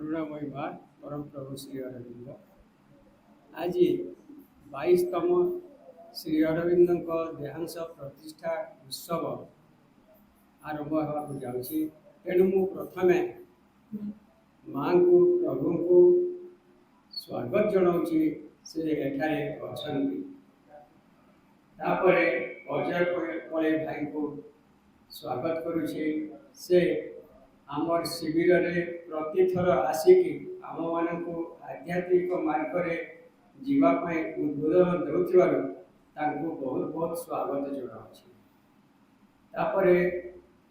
करुणामयी माँ परम प्रभु श्री अरविंद आज 22तम श्री अरविंद देहांश प्रतिष्ठा उत्सव आरंभ होगा जाऊँगी। तेणु मु प्रथम माँ को प्रभु को स्वागत जनाऊँगी से एठारे अछंती। तापरे अजय पड़े भाई को स्वागत करुछे। से आमर शिविर रे प्रतिथर आसिकी आम मान को आध्यात्मिक मार्ग रे जीवाई उद्बोधन देउथिबारु तांको बहुत बहुत स्वागत जनाऊँगी। तापरे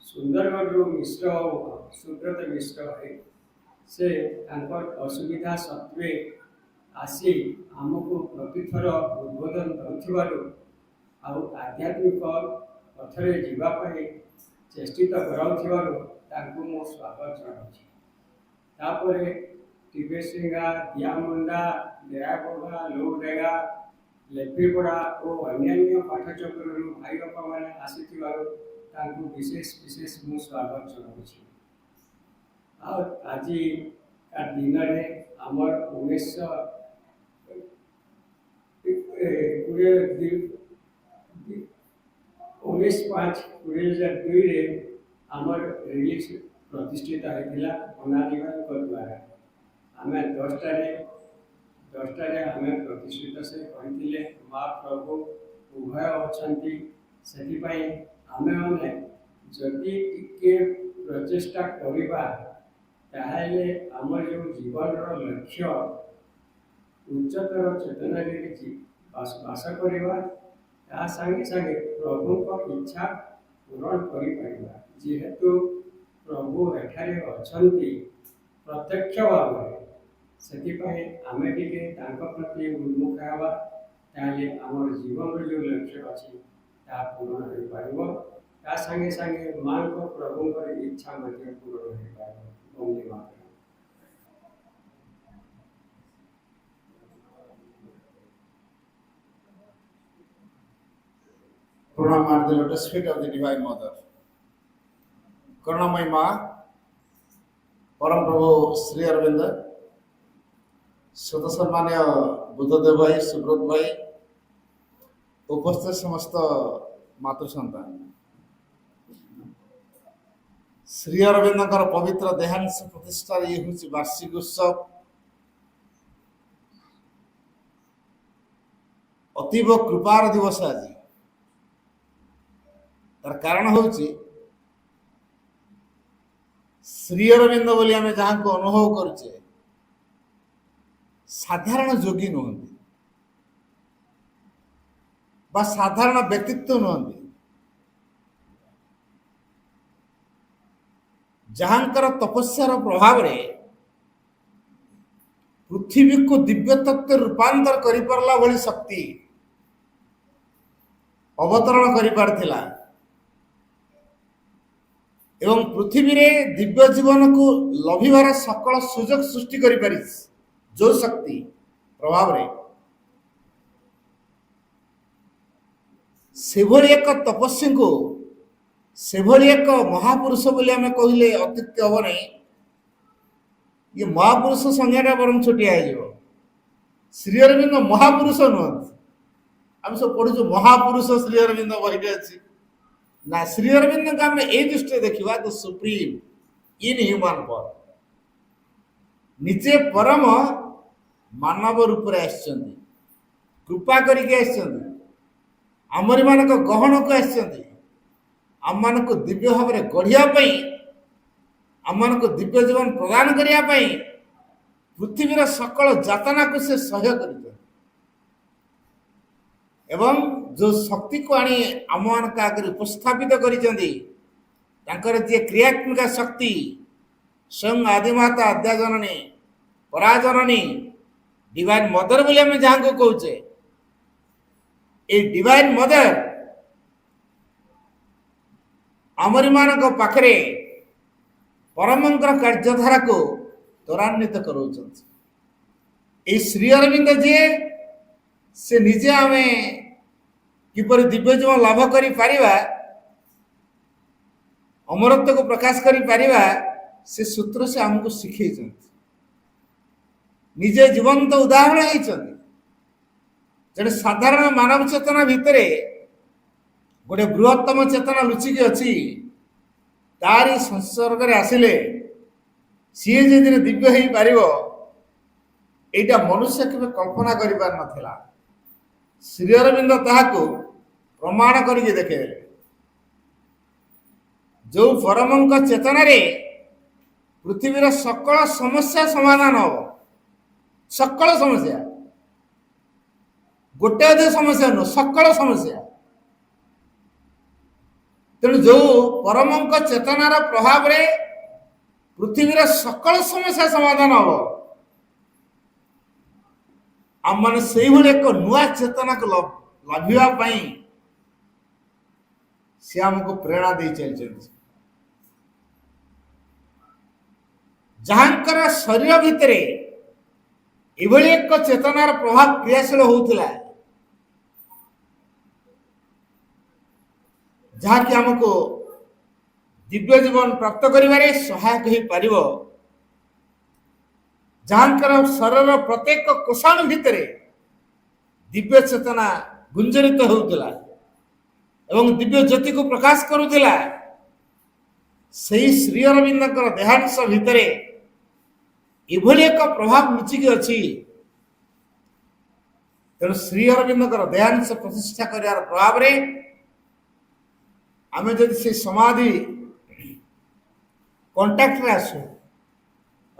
सुंदरगढ़ मिश्र सुब्रत मिश्र है से असुविधा सत्वे आसी आमको प्रतिथर उद्बोधन देउथिबारु आध्यात्मिक पथरे जीवाई चेष्टित कराउथिबारु तांको मो स्वागत जनाऊँगी। तापरे टिबेसिंगा दियामुंडा देरापड़ा लोकडेगा लेपीपड़ा और अन्य पाठचक्र भाई बापा मैंने आसीथिबारु तांको विशेष विशेष मु स्वागत जनाऊँगी। आज का दिन में आमर 19/5/2002 आमर रिलीज प्रतिष्ठित होता अनादिवादी द्वारा आम 10टारे आम प्रतिष्ठित से कहते माँ प्रभु उभय अच्छा से आम मैंने जदि टिके प्रचेषा करवा ताहले आमर जो जीवन लक्ष्य उच्चतर चेतना बास करवा संगे संगे प्रभु इच्छा पूरण कर जेहेतु प्रभु एठारे अछंती प्रत्यक्ष भाव से आम टे प्रति उन्मुख हवा ताले आमर जीवन जो लक्ष्य अच्छी पूरण हो पार संगे संगे माँ को प्रभु इच्छा पूरण हो पार। Vande Mataram. Pranam at the lotus feet of the Divine Mother. Karunamai Ma, Param Prabhu Sri Arvinda, Sutasamanya Buddhadev Bhai, Subrat Bhai, उपस्थित समस्त मातृ संतान श्री अरविंद पवित्र देहांश प्रतिष्ठा ये हूँ वार्षिक उत्सव अतीब कृपार दिवस। आज तार कारण हूँ श्री अरविंद बोली आम जहाँ को अनुभव करुचे साधारण योगी नुहति बा साधारण व्यक्तित्व नुहति जहाँकर तपस्यार प्रभाव रे पृथ्वी को दिव्य तत्व रूपांतर करि परला भली शक्ति अवतरण करि पारथिला एवं पृथ्वी रे दिव्य जीवन को लभिबार सकल सुजोग सृष्टि करि पारिस जो शक्ति प्रभाव रे सेभली एक तपस्वी को सेभली एक महापुरुष बोली आम कहले अत्युक्ति हम नहीं। ये महापुरुष संज्ञा बरम छोटिया हो श्री अरविंद महापुरुष नुहत आम सब पढ़ु महापुरुष श्री अरविंद बहीटे अच्छी ना श्री अरविंद को आम ये दृष्टि देखा the supreme in human form निजे परम मानव रूप में कृपा करके आमरी मान गहन को आम मान को दिव्य भाव में गढ़ियापी आम मान को दिव्य जीवन प्रदान करने पृथ्वीर सकल जातना को से सह्य कर एवं जो शक्ति को आनी आम मान आगे उपस्थापित कर जी क्रियात्मक शक्ति स्वयं आदिमाता आद्या जननी पराजननी डिवाइन मदर बोली आम जहाँ को कहे ये डिवाइन मदर आमरी मान पाखरे परमंकर कार्यधारा को त्वरान्वित कराउछन। ए श्री अरविंद जी से निजे आम किपरि दिव्य जीवन लाभ करि पारिबा अमरत्व को प्रकाश करि पारिबा से सूत्र से हमको शिखै। ନିଜେ ଜୀବନ୍ତ ଉଦାହରଣ ହେଇଛନ୍ତି। ଜଣେ ସାଧାରଣ ମାନବ ଚେତନା ଭିତରେ ଗୋଟେ ବୃହତ୍ତମ ଚେତନା ଲୁଚିକି ଅଛି। ତାରି ସଂସର୍ଗରେ ଆସିଲେ ସିଏ ଯେ ଦିନେ ଦିବ୍ୟ ହେଇପାରିବ, ଏଇଟା ମନୁଷ୍ୟ କେବେ କଳ୍ପନା କରିପାରିନଥିଲା। ଶ୍ରୀ ଅରବିନ୍ଦ ତାହାକୁ ପ୍ରମାଣ କରିକି ଦେଖେଇଲେ। ଯୋଉ ପରମଙ୍କ ଚେତନାରେ ପୃଥିବୀର ସକଳ ସମସ୍ୟା ସମାଧାନ ହବ, ସକଳ ସମସ୍ୟା, ଗୋଟେ ଅଧେ ସମସ୍ୟା ନୁହଁ, ସକଳ ସମସ୍ୟା। ତେଣୁ ଯୋଉ ପରମଙ୍କ ଚେତନାର ପ୍ରଭାବରେ ପୃଥିବୀର ସକଳ ସମସ୍ୟା ସମାଧାନ ହବ, ଆମମାନେ ସେଇଭଳି ଏକ ନୂଆ ଚେତନାକୁ ଲଭିବା ପାଇଁ ସେ ଆମକୁ ପ୍ରେରଣା ଦେଇ ଚାଲିଛନ୍ତି। ଯାହାଙ୍କର ଶରୀର ଭିତରେ ଏଭଳି ଏକ ଚେତନାର ପ୍ରଭାବ କ୍ରିୟାଶୀଳ ହଉଥିଲା, ଯାହାକି ଆମକୁ ଦିବ୍ୟ ଜୀବନ ପ୍ରାପ୍ତ କରିବାରେ ସହାୟକ ହେଇପାରିବ, ଯାହାଙ୍କର ଶରୀରର ପ୍ରତ୍ୟେକ କୋଷାଣୁ ଭିତରେ ଦିବ୍ୟ ଚେତନା ଗୁଞ୍ଜରିତ ହେଉଥିଲା ଏବଂ ଦିବ୍ୟ ଜ୍ୟୋତିକୁ ପ୍ରକାଶ କରୁଥିଲା, ସେହି ଶ୍ରୀ ଅରବିନ୍ଦଙ୍କର ଦେହାଂଶ ଭିତରେ ଏଭଳି ଏକ ପ୍ରଭାବ ଲୁଚିକି ଅଛି। ତେଣୁ ଶ୍ରୀ ଅରବିନ୍ଦଙ୍କର ଦେହାଂଶ ପ୍ରତିଷ୍ଠା କରିବାର ପ୍ରଭାବରେ ଆମେ ଯଦି ସେ ସମାଧି କଣ୍ଟାକ୍ଟରେ ଆସୁ,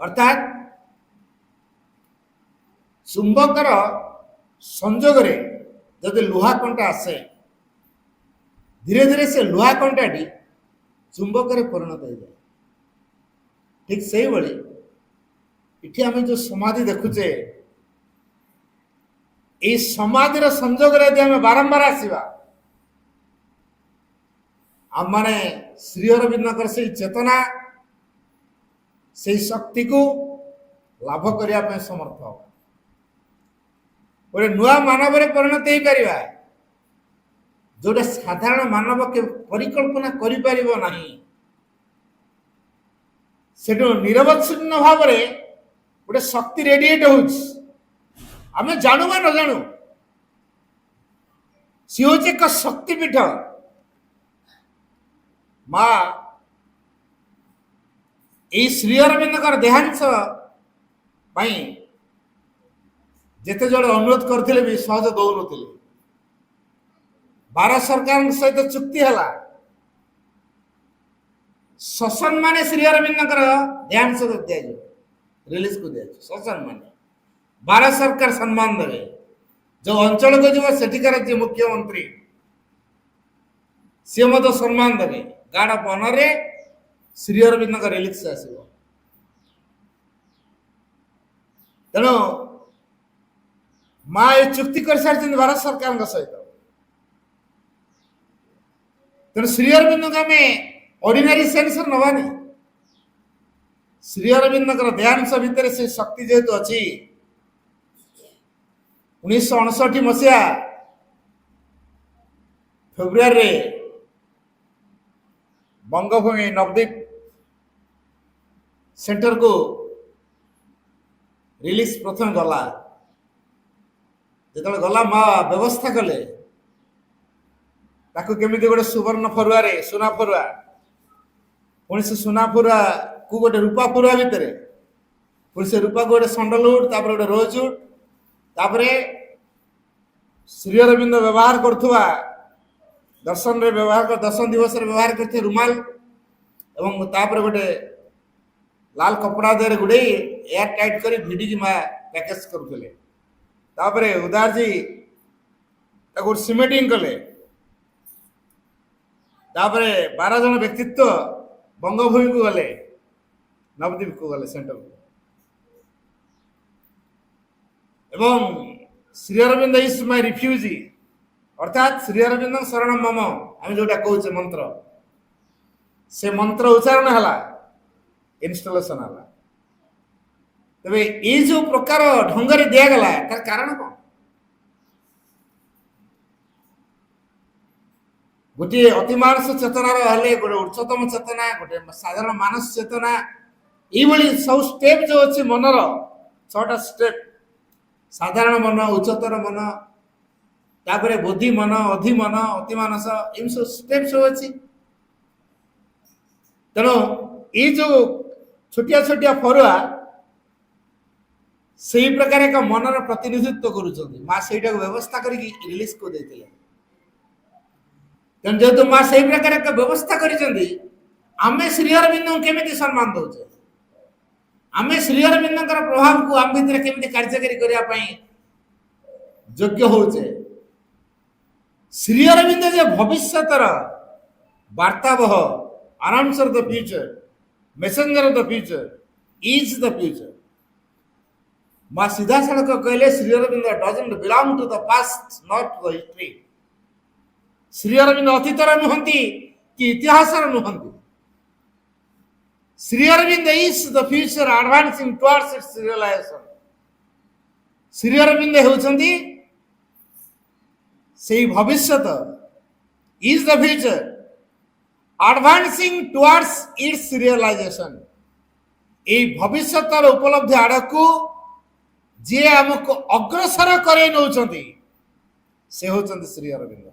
ଅର୍ଥାତ୍ ଚୁମ୍ବକର ସଂଯୋଗରେ ଯଦି ଲୁହା କଣ୍ଟା ଆସେ, ଧୀରେ ଧୀରେ ସେ ଲୁହା କଣ୍ଟାଟି ଚୁମ୍ବକରେ ପରିଣତ ହେଇଯାଏ। ଠିକ ସେଇଭଳି ଏଠି ଆମେ ଯୋଉ ସମାଧି ଦେଖୁଛେ, এই ସମାଧିର ସଂଯୋଗରେ ଯଦି ଆମେ ବାରମ୍ବାର ଆସିବା, ଆମମାନେ ଶ୍ରୀ ଅରବିନ୍ଦଙ୍କର ସେଇ ଚେତନା, ସେଇ ଶକ୍ତିକୁ ଲାଭ କରିବା ପାଇଁ ସମର୍ଥ ହବ। ଗୋଟେ ନୂଆ ମାନବରେ ପରିଣତ ହେଇପାରିବା, ଯୋଉଟା ସାଧାରଣ ମାନବ ପରିକଳ୍ପନା କରିପାରିବ ନାହିଁ। ସେଠୁ ନିରବଚ୍ଛିନ୍ନ ଭାବରେ ଗୋଟେ ଶକ୍ତି ରେଡିଏଟ ହଉଛି, ଆମେ ଜାଣୁ ବା ନ ଜାଣୁ। ସିଏ ହଉଛି ଏକ ଶକ୍ତିପୀଠ। ମା ଏଇ ଶ୍ରୀ ଅରବିନ୍ଦଙ୍କର ଦେହାଂଶ ପାଇଁ ଯେତେ ଜଣ ଅନୁରୋଧ କରିଥିଲେ ବି ସହଜ ଦଉନଥିଲେ। ଭାରତ ସରକାରଙ୍କ ସହିତ ଚୁକ୍ତି ହେଲା, ସସମ୍ମାନେ ଶ୍ରୀ ଅରବିନ୍ଦଙ୍କର ଦେହାଂଶ ଦିଆଯିବ, ରିଲିଜକୁ ଦିଆଯିବ। ସସମ୍ମାନେ ଭାରତ ସରକାର ସମ୍ମାନ ଦେବେ। ଯୋଉ ଅଞ୍ଚଳକୁ ଯିବ ସେଠିକାର ଯିଏ ମୁଖ୍ୟମନ୍ତ୍ରୀ ସିଏ ମଧ୍ୟ ସମ୍ମାନ ଦେବେ। ଗାର୍ଡ ଅଫ ଅନରରେ ଶ୍ରୀ ଅରବିନ୍ଦଙ୍କ ରିଲିଜ ଆସିବ। ତେଣୁ ମା ଏ ଚୁକ୍ତି କରିସାରିଛନ୍ତି ଭାରତ ସରକାରଙ୍କ ସହିତ। ତେଣୁ ଶ୍ରୀ ଅରବିନ୍ଦଙ୍କୁ ଆମେ ଅର୍ଡିନାରୀ ସେନ୍ସରେ ନବାନି। ଶ୍ରୀ ଅରବିନ୍ଦଙ୍କର ଦେହାଂଶ ଭିତରେ ସେ ଶକ୍ତି ଯେହେତୁ ଅଛି, 1959 ମସିହା ଫେବୃଆରୀରେ ବଙ୍ଗଭୂମି ନବଦ୍ୱୀପ ସେଣ୍ଟରକୁ ରିଲିଜ ପ୍ରଥମେ ଗଲା। ଯେତେବେଳେ ଗଲା, ମା ବ୍ୟବସ୍ଥା କଲେ ତାକୁ କେମିତି ଗୋଟେ ସୁବର୍ଣ୍ଣ ଫରୁଆରେ, ସୁନା ଫରୁଆ, ପୁଣି ସେ ସୁନା ଫରୁଆକୁ ଗୋଟେ ରୂପା ଫରୁଆ ଭିତରେ, ପୁଣି ସେ ରୂପାକୁ ଗୋଟେ ସଣ୍ଡଲଉଡ, ତାପରେ ଗୋଟେ ରୋଜଉଡ, ତାପରେ ଶ୍ରୀ ଅରବିନ୍ଦ ବ୍ୟବହାର କରୁଥିବା ଦର୍ଶନରେ ଦର୍ଶନ ଦିବସରେ ବ୍ୟବହାର କରିଥିବା ରୁମାଲ, ଏବଂ ତାପରେ ଗୋଟେ ଲାଲ କପଡ଼ା ଦେହରେ ଗୁଡେଇ ଏୟାର ଟାଇଟ୍ କରି ଭିଡ଼ିକି ମା ପ୍ୟାକେଜ କରୁଥିଲେ। ତାପରେ ଉଦାରଜୀ ତାକୁ ସିମେଣ୍ଟିଂ କଲେ। ତାପରେ 12 ଜଣ ବ୍ୟକ୍ତିତ୍ୱ ବଙ୍ଗଭୂମିକୁ ଗଲେ, ନବଦ୍ୱୀପକୁ ଗଲେ ସେଣ୍ଟରକୁ, ଏବଂ Sri Aurobindo is my refugee, ଅର୍ଥାତ୍ ଶ୍ରୀ ଅରବିନ୍ଦ ଶରଣ ମମ, ଆମେ ଯୋଉଟା କହୁଛେ ମନ୍ତ୍ର, ସେ ମନ୍ତ୍ର ଉଚ୍ଚାରଣ ହେଲା, ଇନଷ୍ଟଲେସନ ହେଲା। ତେବେ ଏଇ ଯୋଉ ପ୍ରକାର ଢଙ୍ଗରେ ଦିଆଗଲା, ତାର କାରଣ କଣ? ଗୋଟିଏ ଅତିମାନସ ଚେତନାର ହେଲେ ଗୋଟେ ଉଚ୍ଚତମ ଚେତନା, ଗୋଟେ ସାଧାରଣ ମାନସ ଚେତନା, ଏଇଭଳି ସବୁ ଷ୍ଟେପ ଯୋଉ ଅଛି ମନର ଛଅଟା ଷ୍ଟେପ୍। ସାଧାରଣ ମନ, ଉଚ୍ଚତର ମନ, ତାପରେ ବୁଦ୍ଧି ମନ, ଅଧି ମନ, ଅତି ମାନସ, ଏମିତି ସବୁ ଷ୍ଟେପ୍ ସବୁ ଅଛି। ତେଣୁ ଏଇ ଯୋଉ ଛୋଟିଆ ଛୋଟିଆ ଫରୁଆ ସେଇ ପ୍ରକାର ଏକ ମନର ପ୍ରତିନିଧିତ୍ୱ କରୁଛନ୍ତି। ମା ସେଇଟାକୁ ବ୍ୟବସ୍ଥା କରିକି ରିଲିଜ କରିଦେଇଥିଲେ। ତେଣୁ ଯେହେତୁ ମା ସେଇ ପ୍ରକାର ଏକ ବ୍ୟବସ୍ଥା କରିଛନ୍ତି, ଆମେ ଶ୍ରୀ ଅରବିନ୍ଦଙ୍କୁ କେମିତି ସମ୍ମାନ ଦଉଛେ, ଆମେ ଶ୍ରୀ ଅରବିନ୍ଦଙ୍କର ପ୍ରଭାବକୁ ଆମ ଭିତରେ କେମିତି କାର୍ଯ୍ୟକାରୀ କରିବା ପାଇଁ ଯୋଗ୍ୟ ହଉଛେ। ଶ୍ରୀ ଅରବିନ୍ଦ ଯେ ଭବିଷ୍ୟତର ବାର୍ତ୍ତାବହ, announcer the future, messenger of the future, is the future. ମା ସିଧାସଳଖ କହିଲେ Shri Aurobindo doesn't belong to the past, not to the history. Shri Aurobindo ଅତୀତର ନୁହନ୍ତି କି ଇତିହାସର ନୁହନ୍ତି। Shri Aurobindo is the future advancing towards its realization. Shri Aurobindo ହେଉଛନ୍ତି ସେଇ ଭବିଷ୍ୟତ, is the future advancing towards its realization. এই ଭବିଷ୍ୟତର ଉପଲବ୍ଧି ଆଡ଼କୁ ଯିଏ ଆମକୁ ଅଗ୍ରସର କରାଇ ନେଉଛନ୍ତି ସେ ହେଉଛନ୍ତି Shri Aurobindo.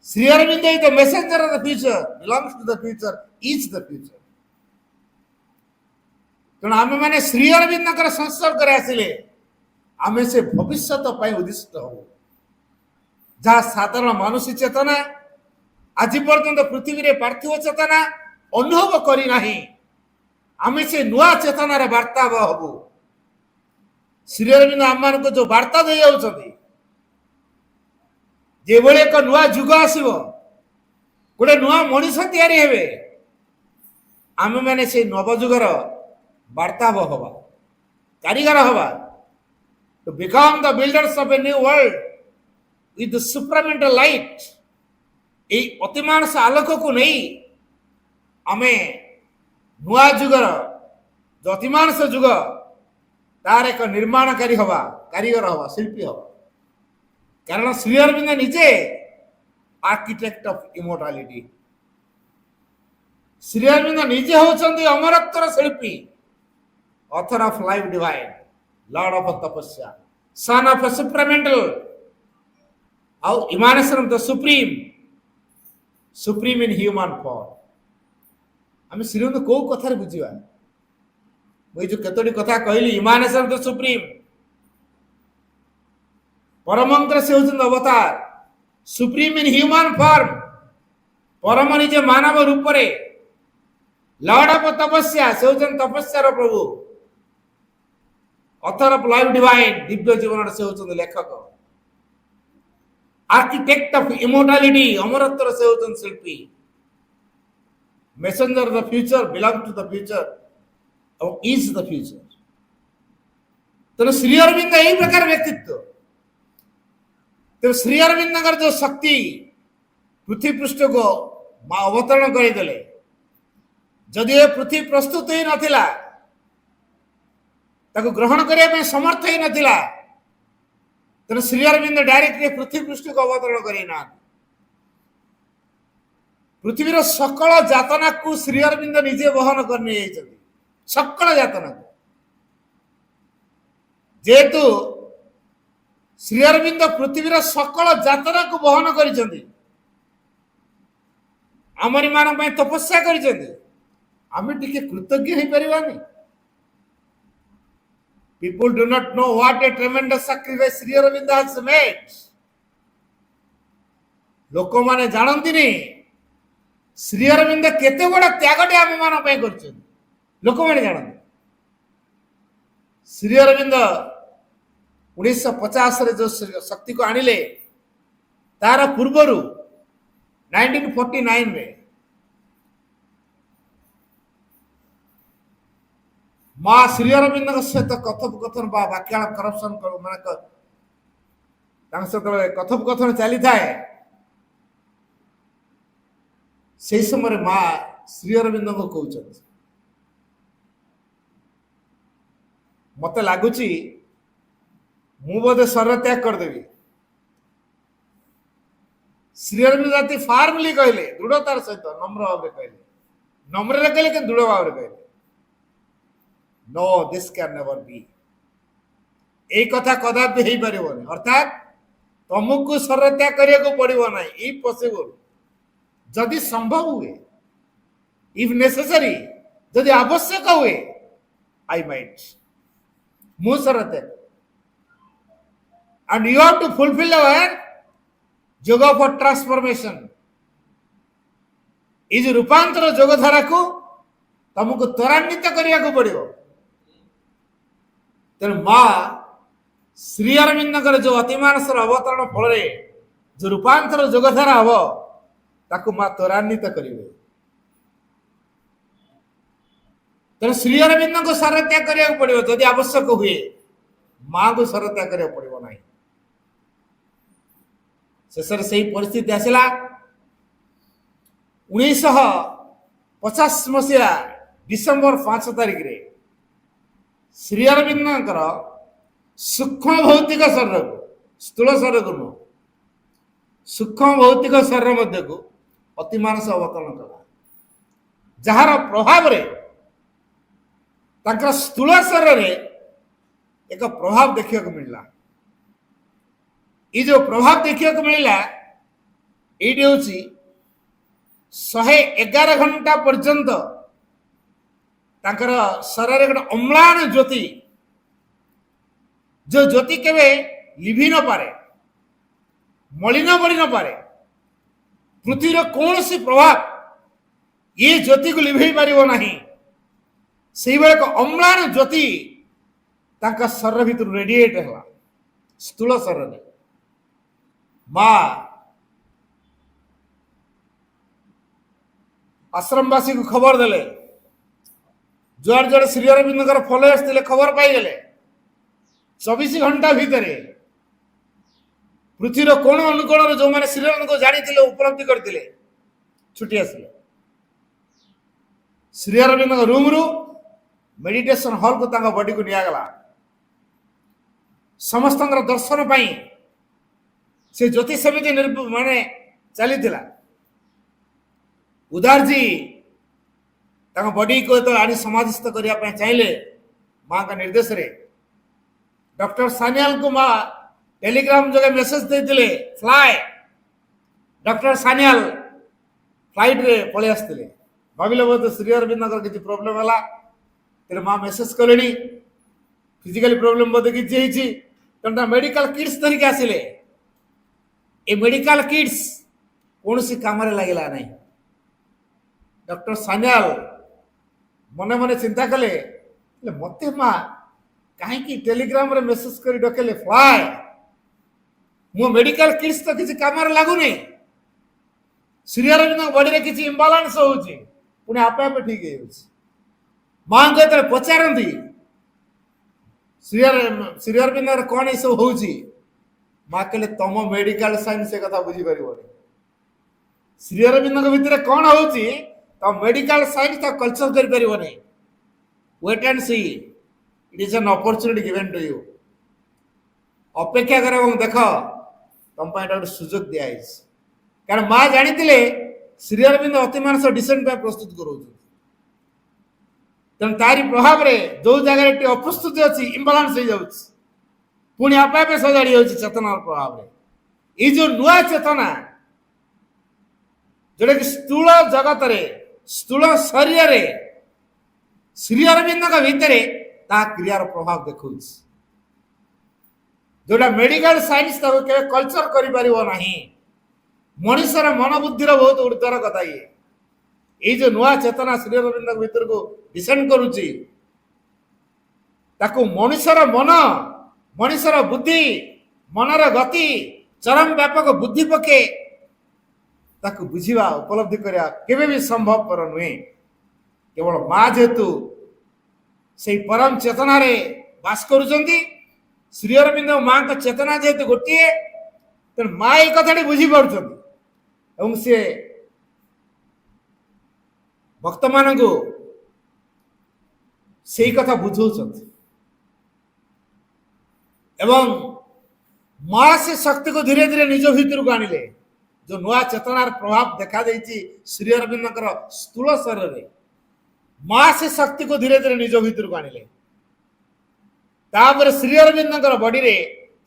Shri Aurobindo is the messenger of the future, belongs to the future, is the future. ତେଣୁ ଆମେମାନେ ଶ୍ରୀ ଅରବିନ୍ଦଙ୍କର ସଂସ୍ପର୍ଶରେ ଆସିଲେ ଆମେ ସେ ଭବିଷ୍ୟତ ପାଇଁ ଉଦ୍ଦିଷ୍ଟ ହବୁ, ଯାହା ସାଧାରଣ ମାନୁଷୀ ଚେତନା ଆଜି ପର୍ଯ୍ୟନ୍ତ ପୃଥିବୀରେ ପାର୍ଥିବ ଚେତନା ଅନୁଭବ କରିନାହିଁ। ଆମେ ସେ ନୂଆ ଚେତନାରେ ବାର୍ତ୍ତାବହ ହବୁ। ଶ୍ରୀ ଅରବିନ୍ଦ ଆମମାନଙ୍କୁ ଯୋଉ ବାର୍ତ୍ତା ଦେଇ ଯାଉଛନ୍ତି, ଯେଭଳି ଏକ ନୂଆ ଯୁଗ ଆସିବ, ଗୋଟେ ନୂଆ ମଣିଷ ତିଆରି ହେବେ, ଆମେମାନେ ସେଇ ନବଯୁଗର ବାର୍ତ୍ତାବହ ହବା, କାରିଗର ହବା। To become the builders of a new world with the supramental light। এই ଅତିମାନସ ଆଲୋକକୁ ନେଇ ଆମେ ନୂଆ ଯୁଗର ଅତିମାନସ ଯୁଗ ତାର ଏକ ନିର୍ମାଣକାରୀ ହବା, କାରିଗର ହବା, ଶିଳ୍ପୀ ହବା। କାରଣ ଶ୍ରୀ ଅରବିନ୍ଦ ନିଜେ architect of immortality. Shri Aurobindo ନିଜେ ହଉଛନ୍ତି ଅମରତ୍ୱର ଶିଳ୍ପୀ, author of life divine, lord of tapasya, son of supramental, ଆଉ emanation of the supreme, supreme in human form. ଆମେ ଶ୍ରୀ ଅରବିନ୍ଦ କୋଉ କଥାରେ ବୁଝିବା? ମୁଁ ଏଇ ଯୋଉ କେତୋଟି କଥା କହିଲି, ଇମାନେସନ ଅଫ ଦ ସୁପ୍ରିମ, ପରମଙ୍କର ସେ ହେଉଛନ୍ତି ଅବତାର, ସୁପ୍ରିମ ଇନ ହ୍ୟୁମାନ ଫର୍ମ, ପରମ ନିଜେ ମାନବ ରୂପରେ, ଲର୍ଡ ଅଫ ତପସ୍ୟା, ସେ ହେଉଛନ୍ତି ତପସ୍ୟାର ପ୍ରଭୁ, ଅଥର ଅଫ ଲାଇଫ ଡିଭାଇନ, ଦିବ୍ୟ ଜୀବନର ସେ ହେଉଛନ୍ତି ଲେଖକ, ଆର୍କିଟେକ୍ଟ ଅଫ ଇମୋର୍ଟାଲିଟି, ଅମରତ୍ୱର ସେ ହେଉଛନ୍ତି ଶିଳ୍ପୀ, messenger of the future, belong to the future, or is the future। ତେଣୁ ଶ୍ରୀ ଅରବିନ୍ଦ ଏହି ପ୍ରକାର ବ୍ୟକ୍ତିତ୍ୱ। ତେଣୁ ଶ୍ରୀ ଅରବିନ୍ଦଙ୍କର ଯୋଉ ଶକ୍ତି ପୃଥିବୀ ପୃଷ୍ଠକୁ ଅବତରଣ କରିଦେଲେ, ଯଦି ଏ ପୃଥିବୀ ପ୍ରସ୍ତୁତ ହେଇ ନଥିଲା, ତାକୁ ଗ୍ରହଣ କରିବା ପାଇଁ ସମର୍ଥ ହେଇ ନଥିଲା, ତେଣୁ ଶ୍ରୀ ଅରବିନ୍ଦ ଡାଇରେକ୍ଟ ପୃଥିବୀ ପୃଷ୍ଠକୁ ଅବତରଣ କରିନାହାନ୍ତି। ପୃଥିବୀର ସକଳ ଯାତନାକୁ ଶ୍ରୀ ଅରବିନ୍ଦ ନିଜେ ବହନ କରି ନେଇଯାଇଛନ୍ତି, ସକଳ ଯାତନାକୁ। ଯେହେତୁ ଶ୍ରୀ ଅରବିନ୍ଦ ପୃଥିବୀର ସକଳ ଯାତନାକୁ ବହନ କରିଛନ୍ତି, ଆମରି ମାନଙ୍କ ପାଇଁ ତପସ୍ୟା କରିଛନ୍ତି, ଆମେ ଟିକେ କୃତଜ୍ଞ ହେଇପାରିବାନି? People do not know what a tremendous sacrifice Sri Aurobindo has made। ଲୋକମାନେ ଜାଣନ୍ତିନି ଶ୍ରୀ ଅରବିନ୍ଦ କେତେ ବଡ଼ ତ୍ୟାଗଟେ ଆମ ମାନଙ୍କ ପାଇଁ କରିଛନ୍ତି, ଲୋକମାନେ ଜାଣନ୍ତି। ଶ୍ରୀ ଅରବିନ୍ଦ 1950ରେ ଯୋଉ ଶକ୍ତିକୁ ଆଣିଲେ, ତାର ପୂର୍ବରୁ 1949ରେ ମା ଶ୍ରୀ ଅରବିନ୍ଦଙ୍କ ସହିତ କଥୋପକଥନ ବା ବାକ୍ୟାଳାପ କରପସନ ମାନେ ତାଙ୍କ ସହିତ କଥୋପକଥନ ଚାଲିଥାଏ। ସେହି ସମୟରେ ମା ଶ୍ରୀ ଅରବିନ୍ଦଙ୍କୁ କହୁଛନ୍ତି, ମତେ ଲାଗୁଛି ମୁଁ ବୋଧେ ଶରୀର ତ୍ୟାଗ କରିଦେବି। ଶ୍ରୀ ଅରବିନ୍ଦ ଜାତି ଫାର୍ମଲି କହିଲେ, ଦୃଢ଼ତାର ସହିତ, ନମ୍ର ଭାବରେ କହିଲେ, ନମ୍ରରେ କହିଲେ କିନ୍ତୁ ଦୃଢ଼ ଭାବରେ କହିଲେ, no this can never be এই কথা কদাপি হই পারিবনি অর্থাৎ तुमको शरीर त्याग करिया को पड़िबो नाही इम्पॉसिबल जदि संभव हुए इफ नेसेसरी जदि आवश्यक हुए आई माइट मु शरीर त्याग and you have to fulfill our yoga for transformation is रूपांतर जोग धारा को तुमको त्वरान्वित करिया को पड़िबो तेणु माँ श्री अरविंद जो अतिमानसर अवतरण फल जो रूपांतर जोगधारा हम ताकू माँ त्वरान्वित करेंगे तेणु श्री अरविंद को शर त्याग करा पड़ो जदि आवश्यक हुए माँ को शर त्याग करा पड़ो ना शेष से परिस्थिति आसला 1950 मसीहा डिसेम्बर 5 तारिख रे श्री अरविंद सूक्ष्म भौतिक शरीर को स्थूल शरीर को नुह सूक्ष्म भौतिक शरीर मध्य को अतिमानस अवतरण कला जार प्रभाव रे स्थूल शरीर रे एक प्रभाव देखा मिलला ये जो प्रभाव देखा मिलला ये हूँ 111 घंटा पर्यंत शरीर गोटे अम्लान ज्योति जो ज्योति केवे लिभि न पारे मलिन बड़ी न पारे पृथ्वीर कौन सी प्रभाव ये ज्योति को लिभे पारिबो नाही से एक अम्लान ज्योति तांका शरीर भीतर रेडिएट है स्थूल शरीर माँ आश्रमवासी को खबर देले जुआड़ जुआड़ श्री अरविंद फॉलोअर्स थे खबर पाई गले 24 घंटा भितर पृथ्वीर कोण अनुकोण जो मैंने श्री अरविंद को जानी उपलब्धि करते छुट्टी आसिले श्री अरविंद रूम रु मेडिटेशन हॉल को बॉडी को निगला समस्त दर्शन पाई से ज्योति समिति माने चली उदार जी बॉडी को तो आनी समाधिस्थ करने चाहिए माँ का निर्देश रे डॉक्टर सान्याल को माँ टेलीग्राम जगह मेसेज देते फ्लाए डॉक्टर सान्याल फ्लाइट रे पलि आसते भाविले बोध श्री अरविंद किसी प्रोब्लेम है तेरे माँ मेसेज कले फिजिकली प्रोब्लेम बोध किसी तेना मेडिकल किट्स धरिक आसिले ए मेडिकल किट्स कौन सी काम लगे नहीं डॉक्टर सान्याल मने मने चिंता कले मत माँ कहीं टेलीग्राम रे मेसेज कर डकेले फ्लाए मो मेडिकल किट्स तो किसी काम लगुनि श्री अरविंद बॉडी किसी इम्बालांस होउची पुणे आपे आपे ठीक है माँ को तो पचारती श्री अरविंद कौन ये सब होउची माँ कहले तुम मेडिकल साइंस से कथा बुझी पार श्री अरविंद भितर कौन होउची तो मेडिकल साइंस तो कल्चर कर पार नहीं wait and see it is an opportunity given to you अपेक्षा कर देख तुम गोटे सुजोग दिखाई कारण माँ जानी श्री अरविंद अतिमानस डिसेंट प्रस्तुत कर तेणु तारी प्रभाव रे जो जगह अप्रस्तुति अच्छी इम्बालांस हो जाऊँ पुणी आपे आपे सजाड़ी हो चेतना प्रभाव रे ये जो नुआ चेतना जोटा कि स्थूल जगत रे स्थूल शरीर रे श्री अरविंद भितर क्रियार प्रभाव देखा जोटा मेडिकल साइंस कल्चर कर मनुष्यर मन बुद्धि बहुत ऊर्धर कथा ये जो नुआ चेतना श्री अरविंद भीतर को डिसेंड करुच्ची मनुष्यर मन मनुष्यर बुद्धि मनर गति चरम व्यापक बुद्धि पके बुझा उपलब्धि करवा केवे भी संभवपर नुहे केवल माँ जेहेतु से परम चेतना रे बास करुचंती श्री अरविंद माँ का चेतना जेहेतु गोटे तेणु माँ ये कथा बुझी पार्टी से भक्त मान को से कथा बुझाऊं एवं माँ से शक्ति को धीरे धीरे निज भीतर को आनिले जो नुआ चेतनार प्रभाव देखा देती श्री अरविंद स्थूल शरीर माँ से शक्ति को धीरे धीरे निज भीतर को आनिले तापर श्री अरविंद बॉडी रे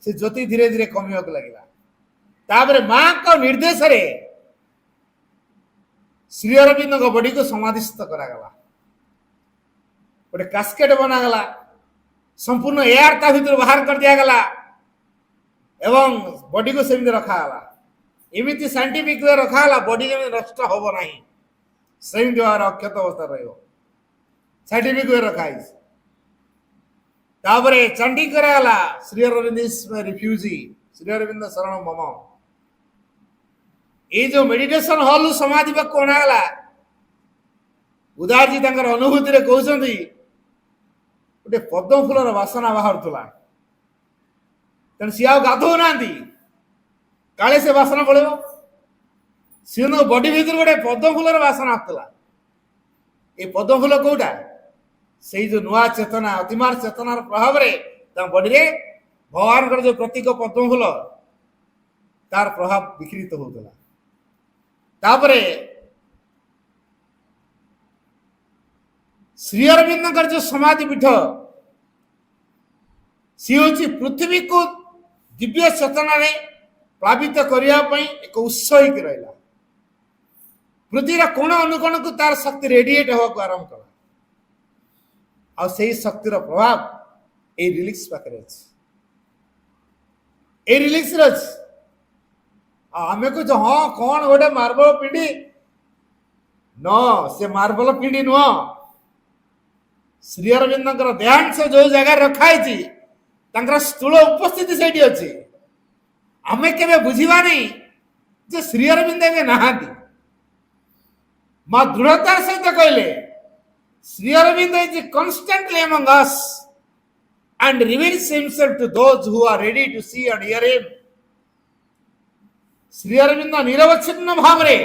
से ज्योति धीरे धीरे कमिया को लगिला तापर माँ का निर्देश रे श्री अरविंद बॉडी को समाधिस्थ करागला गोटे कास्केट बनागला संपूर्ण एयर ता भीतर बाहर कर दिया गला एवं बॉडी को सेमती रखागला एमती साइंटिफिक वे रखागला बॉडी के नष्ट होबो नाही सेमती भाव अक्षत अवस्था रहिबो साइंटिफिक वे रखाई तापरे चंडी करागला Shri Aurobindo is my refugee Shri Aurobindo शरण मम ये जो मेडिटेशन हॉल समाधि पाक अणागला उदार जी तंकर अनुभूति रे कहउछंती गोटे पद्म फूलर वासना बाहरतुला तेणु सी आउ गाधो नांती काले से वासना पड़ेबो सी बॉडी भीतर गोटे पद्म फूलर वासना आसुला ये पद्म फूल कोटा से जो नुआ चेतना अतिमार चेतनार प्रभाव रे बॉडी रे भगवान जो प्रतीक पद्म फूल तार प्रभाव विकृत होता तापरे श्री अरविंद जो समाधि पीठ सी हूँ पृथ्वी को दिव्य चेतना रे प्लावित करने एक उत्सहिक रहा पृथ्वीर कोण अनुकोण को तार शक्ति रेडिएट होगा आरंभ कला आ से शक्तिर प्रभाव ए रिलीक्स पाखे ए रिलीक्स आमे को हाँ कौन गोटे मार्बल पिंडी न से मार्बल पिंडी नुह श्री अरविंद देहांश जो जगह रखाई स्थूल उपस्थिति से अच्छी आमे के बुझा नहीं जे श्री अरविंद एवं नहांती माँ दृढ़तार सहित कहले Shri Aurobindo is constantly among us and reveals himself to those who are ready to see and hear him. Shri Aurobindo निरवच्छिन्न भाव रे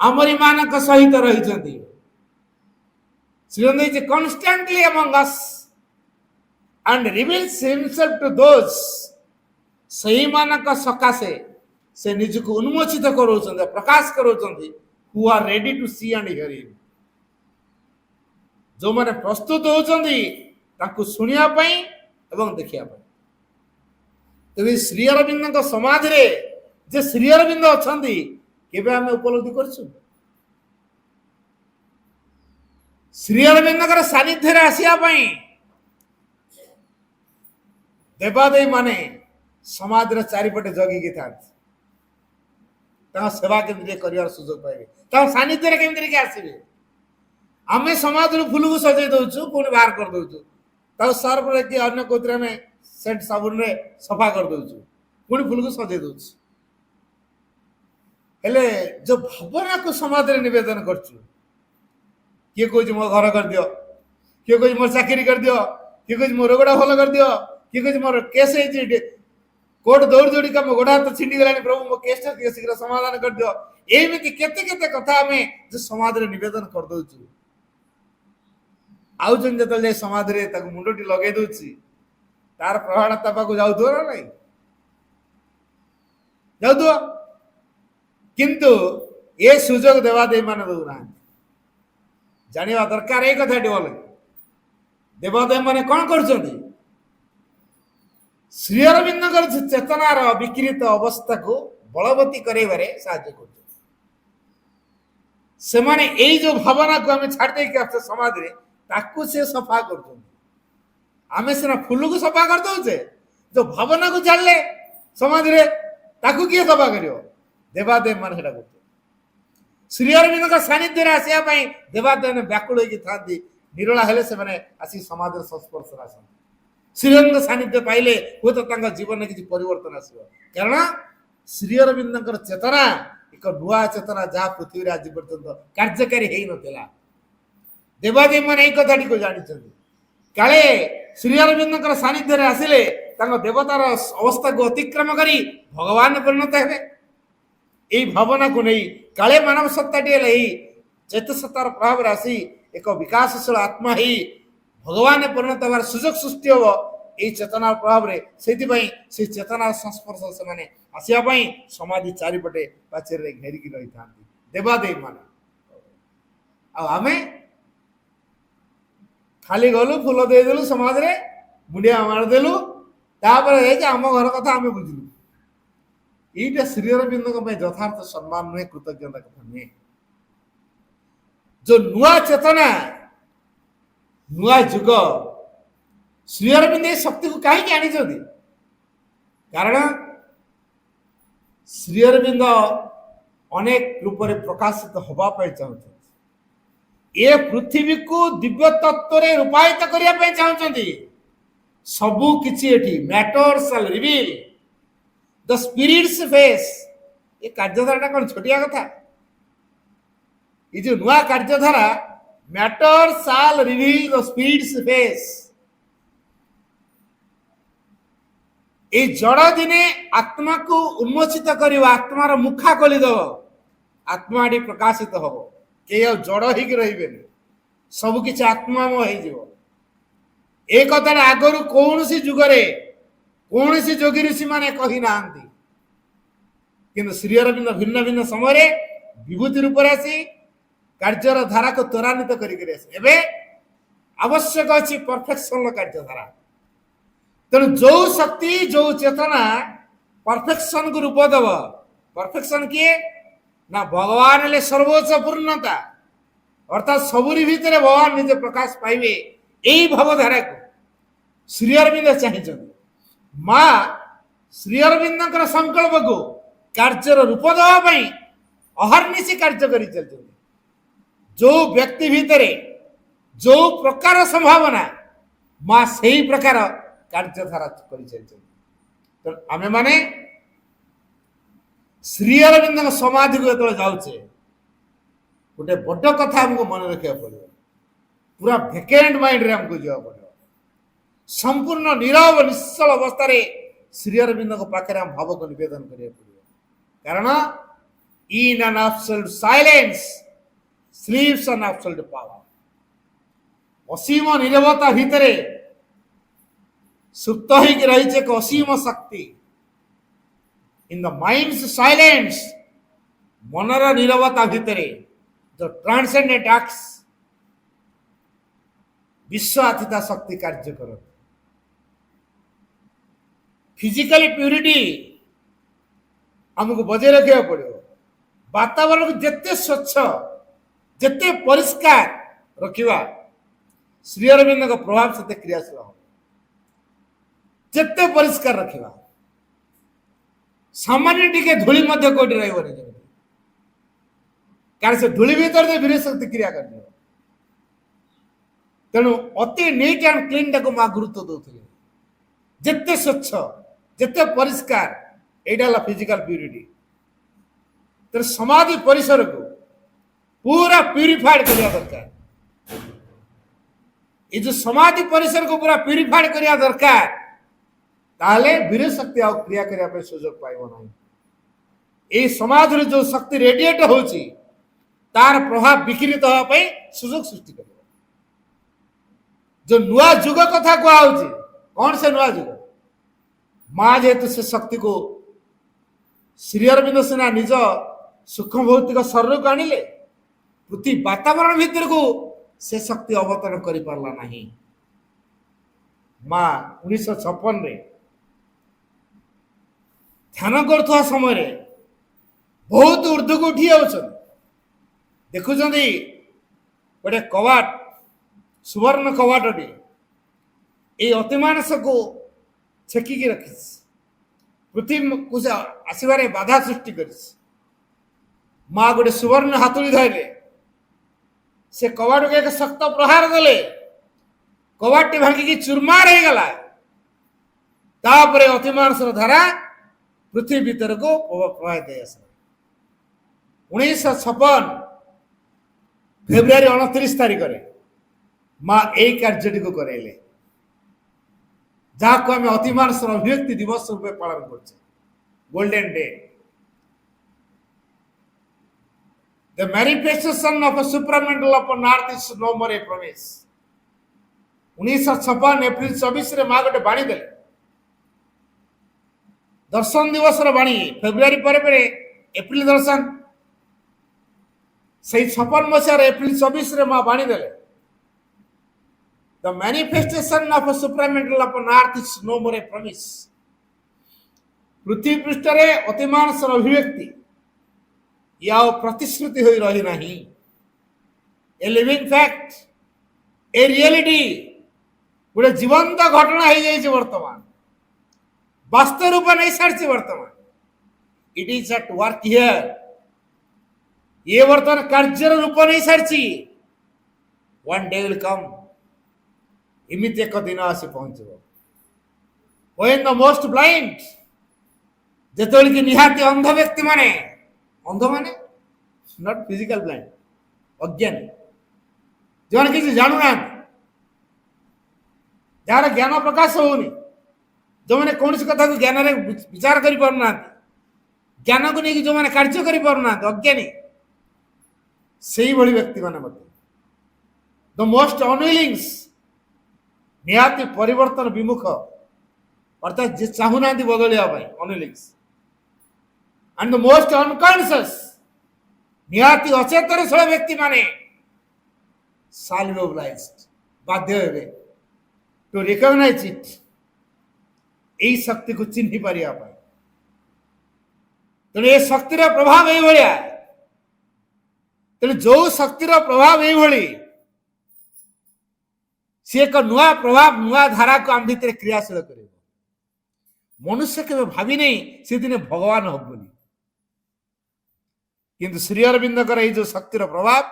आमरी मानक सहित रही Shri Aurobindo is constantly among us and reveals himself to those सही मानक सकाशे से निज को उन्मोचित करोचंदी प्रकाश करोचंदी who are ready to see and hear him. जो माने प्रस्तुत होचंदी ताकू सुनिया पई एवं देखिया पई तबे श्री अरविंद समाधि रे जे श्री अरविंद अछंदी केबे हमें उपलब्धि करछु श्री अरविंद सानिध्य रे आसिया पई देवादेवी माने समाज रे चारिपटे जगी के था सेवा केमती कर सुजोग पाइबे सानिध्य रे केमती के आसीबे आमे समाज रो फूल को सजै दउछु पुणी बाहर कर दउछु सर्फ रे कि अन्य कोतरे में सेंट साबुन रे सफा कर दउछु पुणी फूल को सजै दउछु हेले जो भावना को समाज रे निवेदन करछु किए कोइ मो घर कर दियो किए कोइ मोर चाकरी कर दियो किए कोइ मोर रोगड़ा भल कर दियो किए कोइ मोर केस है कोर्ट दौड़ दौड़ी का मो गोड़ा तो छिंडी गलानी प्रभु मो केस के शीघ्र समाधान कर दियो एमिति केते केते कथा हमें जो समाज रे निवेदन कर दउछु आउ जन जतल जे समाज रे तक मुंडटी लगे दउछि तार प्रभाव ता पाको जाउ दो ना जाउ दो किंतु ये सुजोग देवा दे मान दउ ना जानिबा दरकार एक कथा बोले देवादेव माने कौन करछंती श्री अरविंद चेतनार विकृत अवस्था को बलवती कराइबारे साहाय्य कर से माने एई जो भावना को हमें छाड़ दे के समाज रे ताकू से सफा कर आमे सिना फूल को सफा कर दउचे जो भावना को छाड़ले समाज रे ताकू किए सफा करियो देवादेव माने सेटा करते श्री अरविंद का सानिध्य रे आसिया पई देवादेव ने व्याकुल होई थांती निरला हेले से माने आसी समाज रे संस्पर्श आसन श्री अरविंद सानिध्य पाइले हो तो तांका जीवन में किसी परिवर्तन आसीबो कारण श्री अरविंद चेतना एक नुआ चेतना जहाँ पृथ्वी रे आज पर्यंत कार्यकारी हेई नथिला देवादेव माने एक कथाटी को जानी काले श्री अरविंद सानिध्य रे आसिले तांका देवतार अवस्था को अतिक्रम करी भगवान परिणत हेबे एई भावना को नहीं काले मानव सत्ताटी हेले चैत्य सत्तार प्रभाव राशि एक विकासशील आत्मा ही भगवान परिणत हबार सुजोग सृष्टि हम यही चेतनार प्रभाव रे से चेतनार संस्पर्श से माने आसिया पई समाधि चारिपटे पाचेर रे घेरिकी रही थांती देवादेवी माने आ आमे खाली गलु फूल देदेलु समाज रे मुंडिया मारदेलु तापर जाके आम घर कथा आम बुझलु এইটা শ্রী অরবিন্দଙ୍କ ପାଇଁ ଯଥାର୍ଥ ସମ୍ମାନ ନୁହେଁ କୃତଜ୍ଞତା କଥା ନୁହେଁ जो ନୂଆ ଚେତନା ନୂଆ ଯୁଗ ଶ୍ରୀ ଅରବିନ୍ଦ ଏ ଶକ୍ତିକୁ କାହିଁକି ଆଣିଛନ୍ତି କାରଣ ଶ୍ରୀ ଅରବିନ୍ଦ ଅନେକ ରୂପରେ ପ୍ରକାଶିତ ହେବା ପାଇଁ ଚାହୁଁଛନ୍ତି ଏ ପୃଥିବୀକୁ ଦିବ୍ୟ ତତ୍ତ୍ୱରେ ରୂପାୟିତ କରିବା ପାଇଁ ଚାହୁଁଛନ୍ତି ସବୁ କିଛି ଏଠି matter shall reveal the spirit's face ये कार्यधारा कौन छोटिया कथा ये जो नुआ कार्यधारा matter shall reveal the spirit's face ये जड़ दिने आत्मा को उन्मोचित करवा आत्मार मुखा खोली दब आत्मा प्रकाशित हम के जड़ ही रही सब किसी आत्मामय हो एक कथा आगु कौन सी जुगरे कौन सी जोगी ऋषि माने कही ना किंतु श्री अरविंद भिन्न भिन्न समय विभूति रूप आसी कार्यर धारा को त्वरान्वित कर आवश्यक अच्छी परफेक्शन कार्यधारा तेणु जो शक्ति जो चेतना परफेक्शन को रूप दब परफेक्शन किए ना भगवान ले सर्वोच्च पूर्णता अर्थात सबुरी भितर भगवान निजे प्रकाश पाइबे यही भावधारा को श्री अरविंद चाहिए माँ श्री अरविंद संकल्प को कार्यर रूप देवाई अहर्निशी कार्य कर जो व्यक्ति भितर जो प्रकार संभावना माँ से ही प्रकार कार्यधारा कर आमे माने श्री अरविंद समाधि को जो जाऊे गोटे बड़ कथा हमको मन रखा पड़ो पूरा भेकेंट माइंड रे हमको जावा पड़ो संपूर्ण नीरव निश्चल अवस्था श्री अरविंद पाखे हम भाव को निवेदन करिया पड़ियो कारण in an absolute silence sleeps an absolute power असीम नीरवता भितर सुप्त होकर रही एक असीम शक्ति इन द माइंड्स साइलेंस मनर नीरवता भितर जो ट्रांसेंडेंट एक्ट्स विश्वातीता शक्ति कार्य कर फिजिकली प्यूरिटी हमको बजाय रखा पड़ो वातावरण को जिते स्वच्छ जिते परिष्कार रखा श्री अरविंद का प्रभाव से क्रियाशील हो जिते परिष्कार रखा सामान्य टिके धूली मध्य कोटी रही कारण से धूली भीतर जो वीर शक्ति क्रिया कर तेणु अति नीट एंड क्लीन टाक माँ गुरुत्व दौले जिते स्वच्छ जिते परिष्कार यहाँ फिजिकल प्यूरिटी तेरे समाधि परिसर को पूरा प्यूरिफाइड करने दरकार ये जो समाधि परिसर को पूरा प्यूरिफाइड करने दरकार ताले वीर शक्ति आ क्रिया करने सुजोग पाइब ना ये समाधि जो शक्ति रेडिएट होची तार प्रभाव विकृत होगा सुजोग सृष्टि कर जो नुआ जुग कथा कहुची कौन से नुआ जुग माँ जेहेतु से शक्ति को श्री अरविंद सिन्हा निज सूक्ष्म भौतिक शरीर को आनिले पृथ्वी वातावरण भितर को से शक्ति अवतरण कर पारला नहीं माँ 1956 ध्यान कर समय बहुत ऊर्ध्व को उठी देखुं गोटे कवाट सुवर्ण कवाटी ये अतिमानस को छेकिकी रखी पृथ्वी को आसबार बाधा सृष्टि कर माँ गोटे सुवर्ण हाथुड़ी धरले से कवाट को एक शक्त प्रहार देले कवाटी भांगिकी चूरमार हो गला तापर अतिमानस धारा पृथ्वी भीतर को प्रभावित दे 1956 फेब्रुआरी 29 तारीख माँ यही कार्य को करेले जहाँ को आम अतिमानस अभिव्यक्ति दिवस रूपे पालन कर golden day the manifestation of a supramental upon earth is no more a promise 1956 April 24 रे माँ गोटे बाणी देले दर्शन दिवस बाणी फेब्रुआरी पर एप्रिल दर्शन से 56 मसीह एप्रिल 24 रे माँ बाणी देले The manifestation of a supramental upon earth is no more a promise. पृथ्वी पृष्ठरे अतिमानसर अभिव्यक्ति या प्रतिश्रुति होई रही नहीं. A living fact, a reality, गोटे जीवंत घटना हो जाए वर्तमान वास्तव रूप नहीं सारी वर्तमान. It is at work here. ये वर्तमान कार्य रूप नहीं सारी. One day will come. इमित एक दिन आसी पहुंचो. When the most blind, जेतोल की निहाती अंध व्यक्ति माने, अंध माने not physical blind, अज्ञान, जो किसी जानू ना, जार ज्ञान प्रकाश होनी, जो मैंने कौन सी कथा को ज्ञान रे विचार करी पारना, ज्ञान को नहीं कि जो मैंने कार्य करी पारना, अज्ञानी, सही बड़ी व्यक्ति माने मत. The most unwillings, निहाती परिवर्तन विमुख, अर्थात जे चाहुना दी बदलिया भाई unwillings. And the most unconscious, निहाती अचेतनशील व्यक्ति माने shall be obliged, बाध्य हेबे to recognize it. एई शक्ति को चिन्हि पारिया पाए. तेणु ए शक्तिर प्रभाव एई भलिया. तेणु जो शक्तिर प्रभाव एई भली से एक नुआ प्रभाव नुआ धारा को आम भितर क्रियाशील करे. मनुष्य के भावी नहीं से दिन भगवान हो बोली. किंतु श्री अरविंद कर जो शक्तिर प्रभाव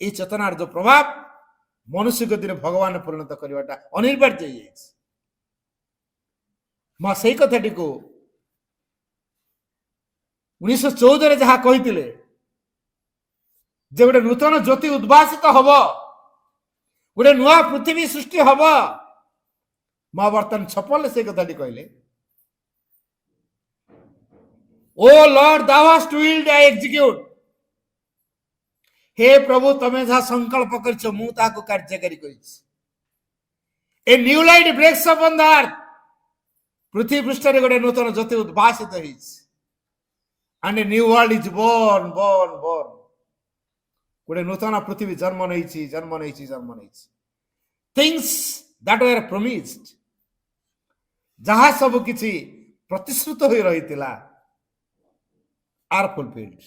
ये चेतनार जो प्रभाव मनुष्य को दिन भगवान परिणत करवाटा अनिवार्य है. मां सही कथाटी को 1914 जहाँ कही गोटे नूतन ज्योति उद्भासित हम गोटे नुआ पृथ्वी सृष्टि हम. मां बर्तमान छपल से कथाटी कहले, O Lord thou hast willed I execute. हे प्रभु तमे जहाँ संकल्प कर मु ताको कार्यकारी कर. A new light breaks upon the earth. पृथ्वी पृष्ठ रे गोटे नूतन ज्योति उद्भासित होइछ. And a new world is born born born. गोटे नूतन पृथ्वी जन्म नैछि जन्म नैछि जन्म नैछि. थिंग्स दैट वर प्रोमिस्ड, जहाँ सब किछि प्रतिश्रुत होई रहितिला आर फुलफिल्ड,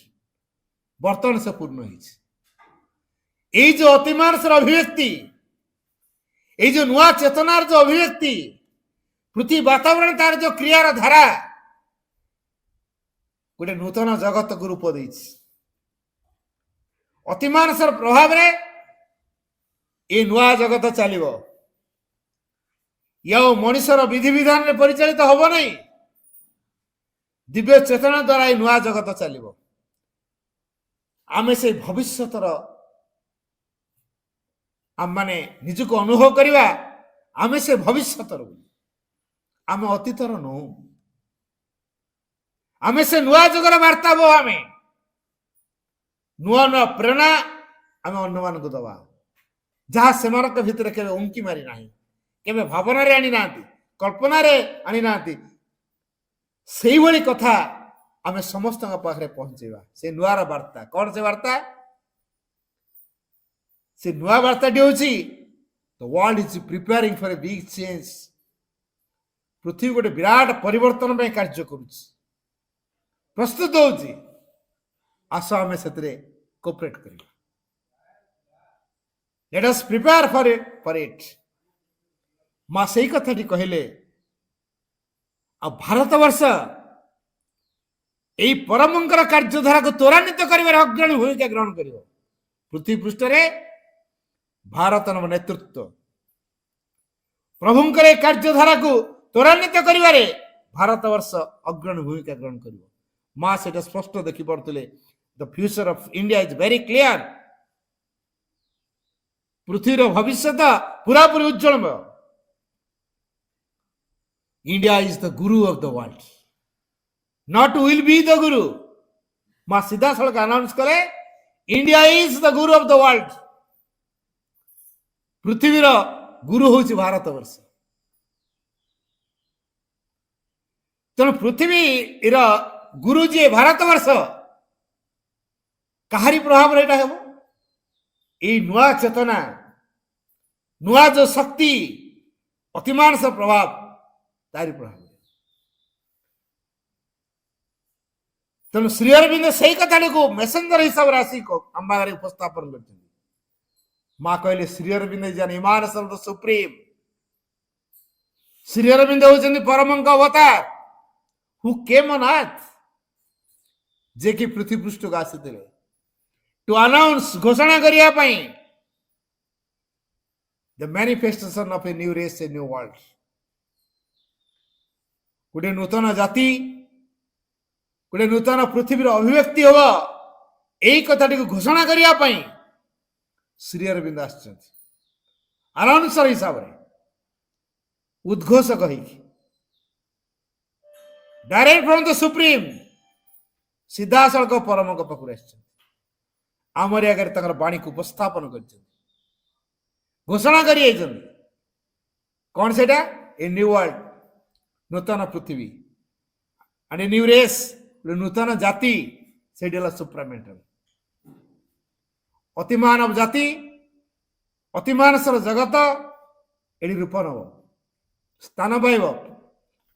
बर्तमान से पूर्ण होइछ. এই যে অতিমানসর অভিব্যক্তি, এই যে নুয়া চেতনার যে অভিব্যক্তি, পৃথিবী বাতাবরণ তার যে ক্রিয়ার ধারা গোটে নূতন জগতକୁ রূপ ଦେଇଛି. অতিমানসর প্রভাବରେ এই নূଆ জগତ ଚାଲିବ. ইয়া মনুষ্যর বিধিবিধাନରେ পরিচালিত হব ନାହିଁ. ଦିବ୍ୟ ଚେତନା ଦ୍ୱାରା এই ନୂଆ ଜଗତ ଚାଲିବ. ଆମେ ସେଇ ଭବିଷ୍ୟତର आमे निजको अनुभव करवा. आमे से भविष्यतर, आमे अतीतर नु. आमे से नुआ जुगर वार्ता बो. आमे नुआ नुआ प्रेरणा आमे अन्य मान को दबा, जहाँ से भितर के उंकी मारी ना, के भावना रे आनी ना, कल्पना रे आनी ना. से भली कथा आमे समस्त पाखे पहुंचेवा. से नुआर वार्ता कौन से वार्ता? से नुआ वार्ताटी होची the world is preparing for a big change. पृथ्वी गोटे विराट परिवर्तन में कार्य करुची, प्रस्तुत होची. आस आमे सेतरे कोऑपरेट करिया. Let us prepare for it. मां सही कथाटी कहले. आ भारतवर्ष एई परमंकर कार्यधारा को त्वरान्वित करिवार अग्रणी भूमिका ग्रहण करिवो. पृथ्वी पृष्ठ रे भारतर नेतृत्व प्रभुंकर कार्यधारा को त्वरान्वित करिवारे भारतवर्ष अग्रणी भूमिका ग्रहण करिवो. मां सेटा स्पष्ट देखि पड़तले. The future of India is very clear. पृथ्वीर भविष्य पूरा पूरी उज्जवल. India is the guru of the world, not will be the guru. मां सीधा सड़क अनाउंस करे, India is the guru of the world. पृथ्वीर गुरु होची भारतवर्ष. तेणु पृथ्वी गुरु जी भारतवर्ष कहारी प्रभाव एटा हेबो. ए नुआ चेतना नुआ जो शक्ति अतिमानस प्रभाव तारी प्रभाव तेणु श्री अरविंद से कथा को मेसेंजर हिसाब से आसी आम आगे उपस्थापन कर माँ कहले Shri Aurobindo is an emanation of the supreme Shri Aurobindo होचंदी परमंक अवतार हु केम ऑन अर्थ जे कि पृथ्वी पृष्ठ को आसी टू अनाउंस घोषणा करिया पई the manifestation of a new race a new world गोटे नूतन जाति गोटे नूतन पृथ्वी अभिव्यक्ति हम यही कथाटी को घोषणा करिया पई श्री अरविंद अनाउंसर हिसाब से उद्घोषक डायरेक्ट फ्रॉम द सुप्रीम सीधा सड़क परम पाखु आमरी आगे बाणी को उपस्थापन कर घोषणा कर कौन से ए न्यू वर्ल्ड नूतन पृथ्वी एंड ए न्यू रेस नूतन जाति से सुप्रामेंटल अतिमानव जाति अतिमानसर जगत एडी रूप नब स्थान पाइब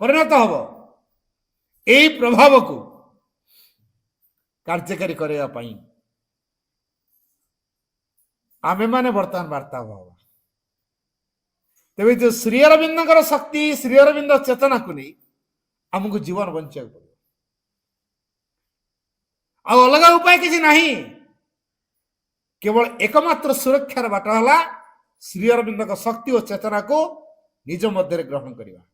परिणत हम यही प्रभाव को कार्यकारी करने आमे माने बर्तमान वार्ता भाव तेज जो श्री अरविंद शक्ति श्री अरविंद चेतना को नहीं आमको जीवन बंचा पड़े अलग उपाय किसी नहीं केवल एकमात्र सुरक्षार बाट है श्री अरविंद शक्ति और चेतना को निज मध्य ग्रहण करवा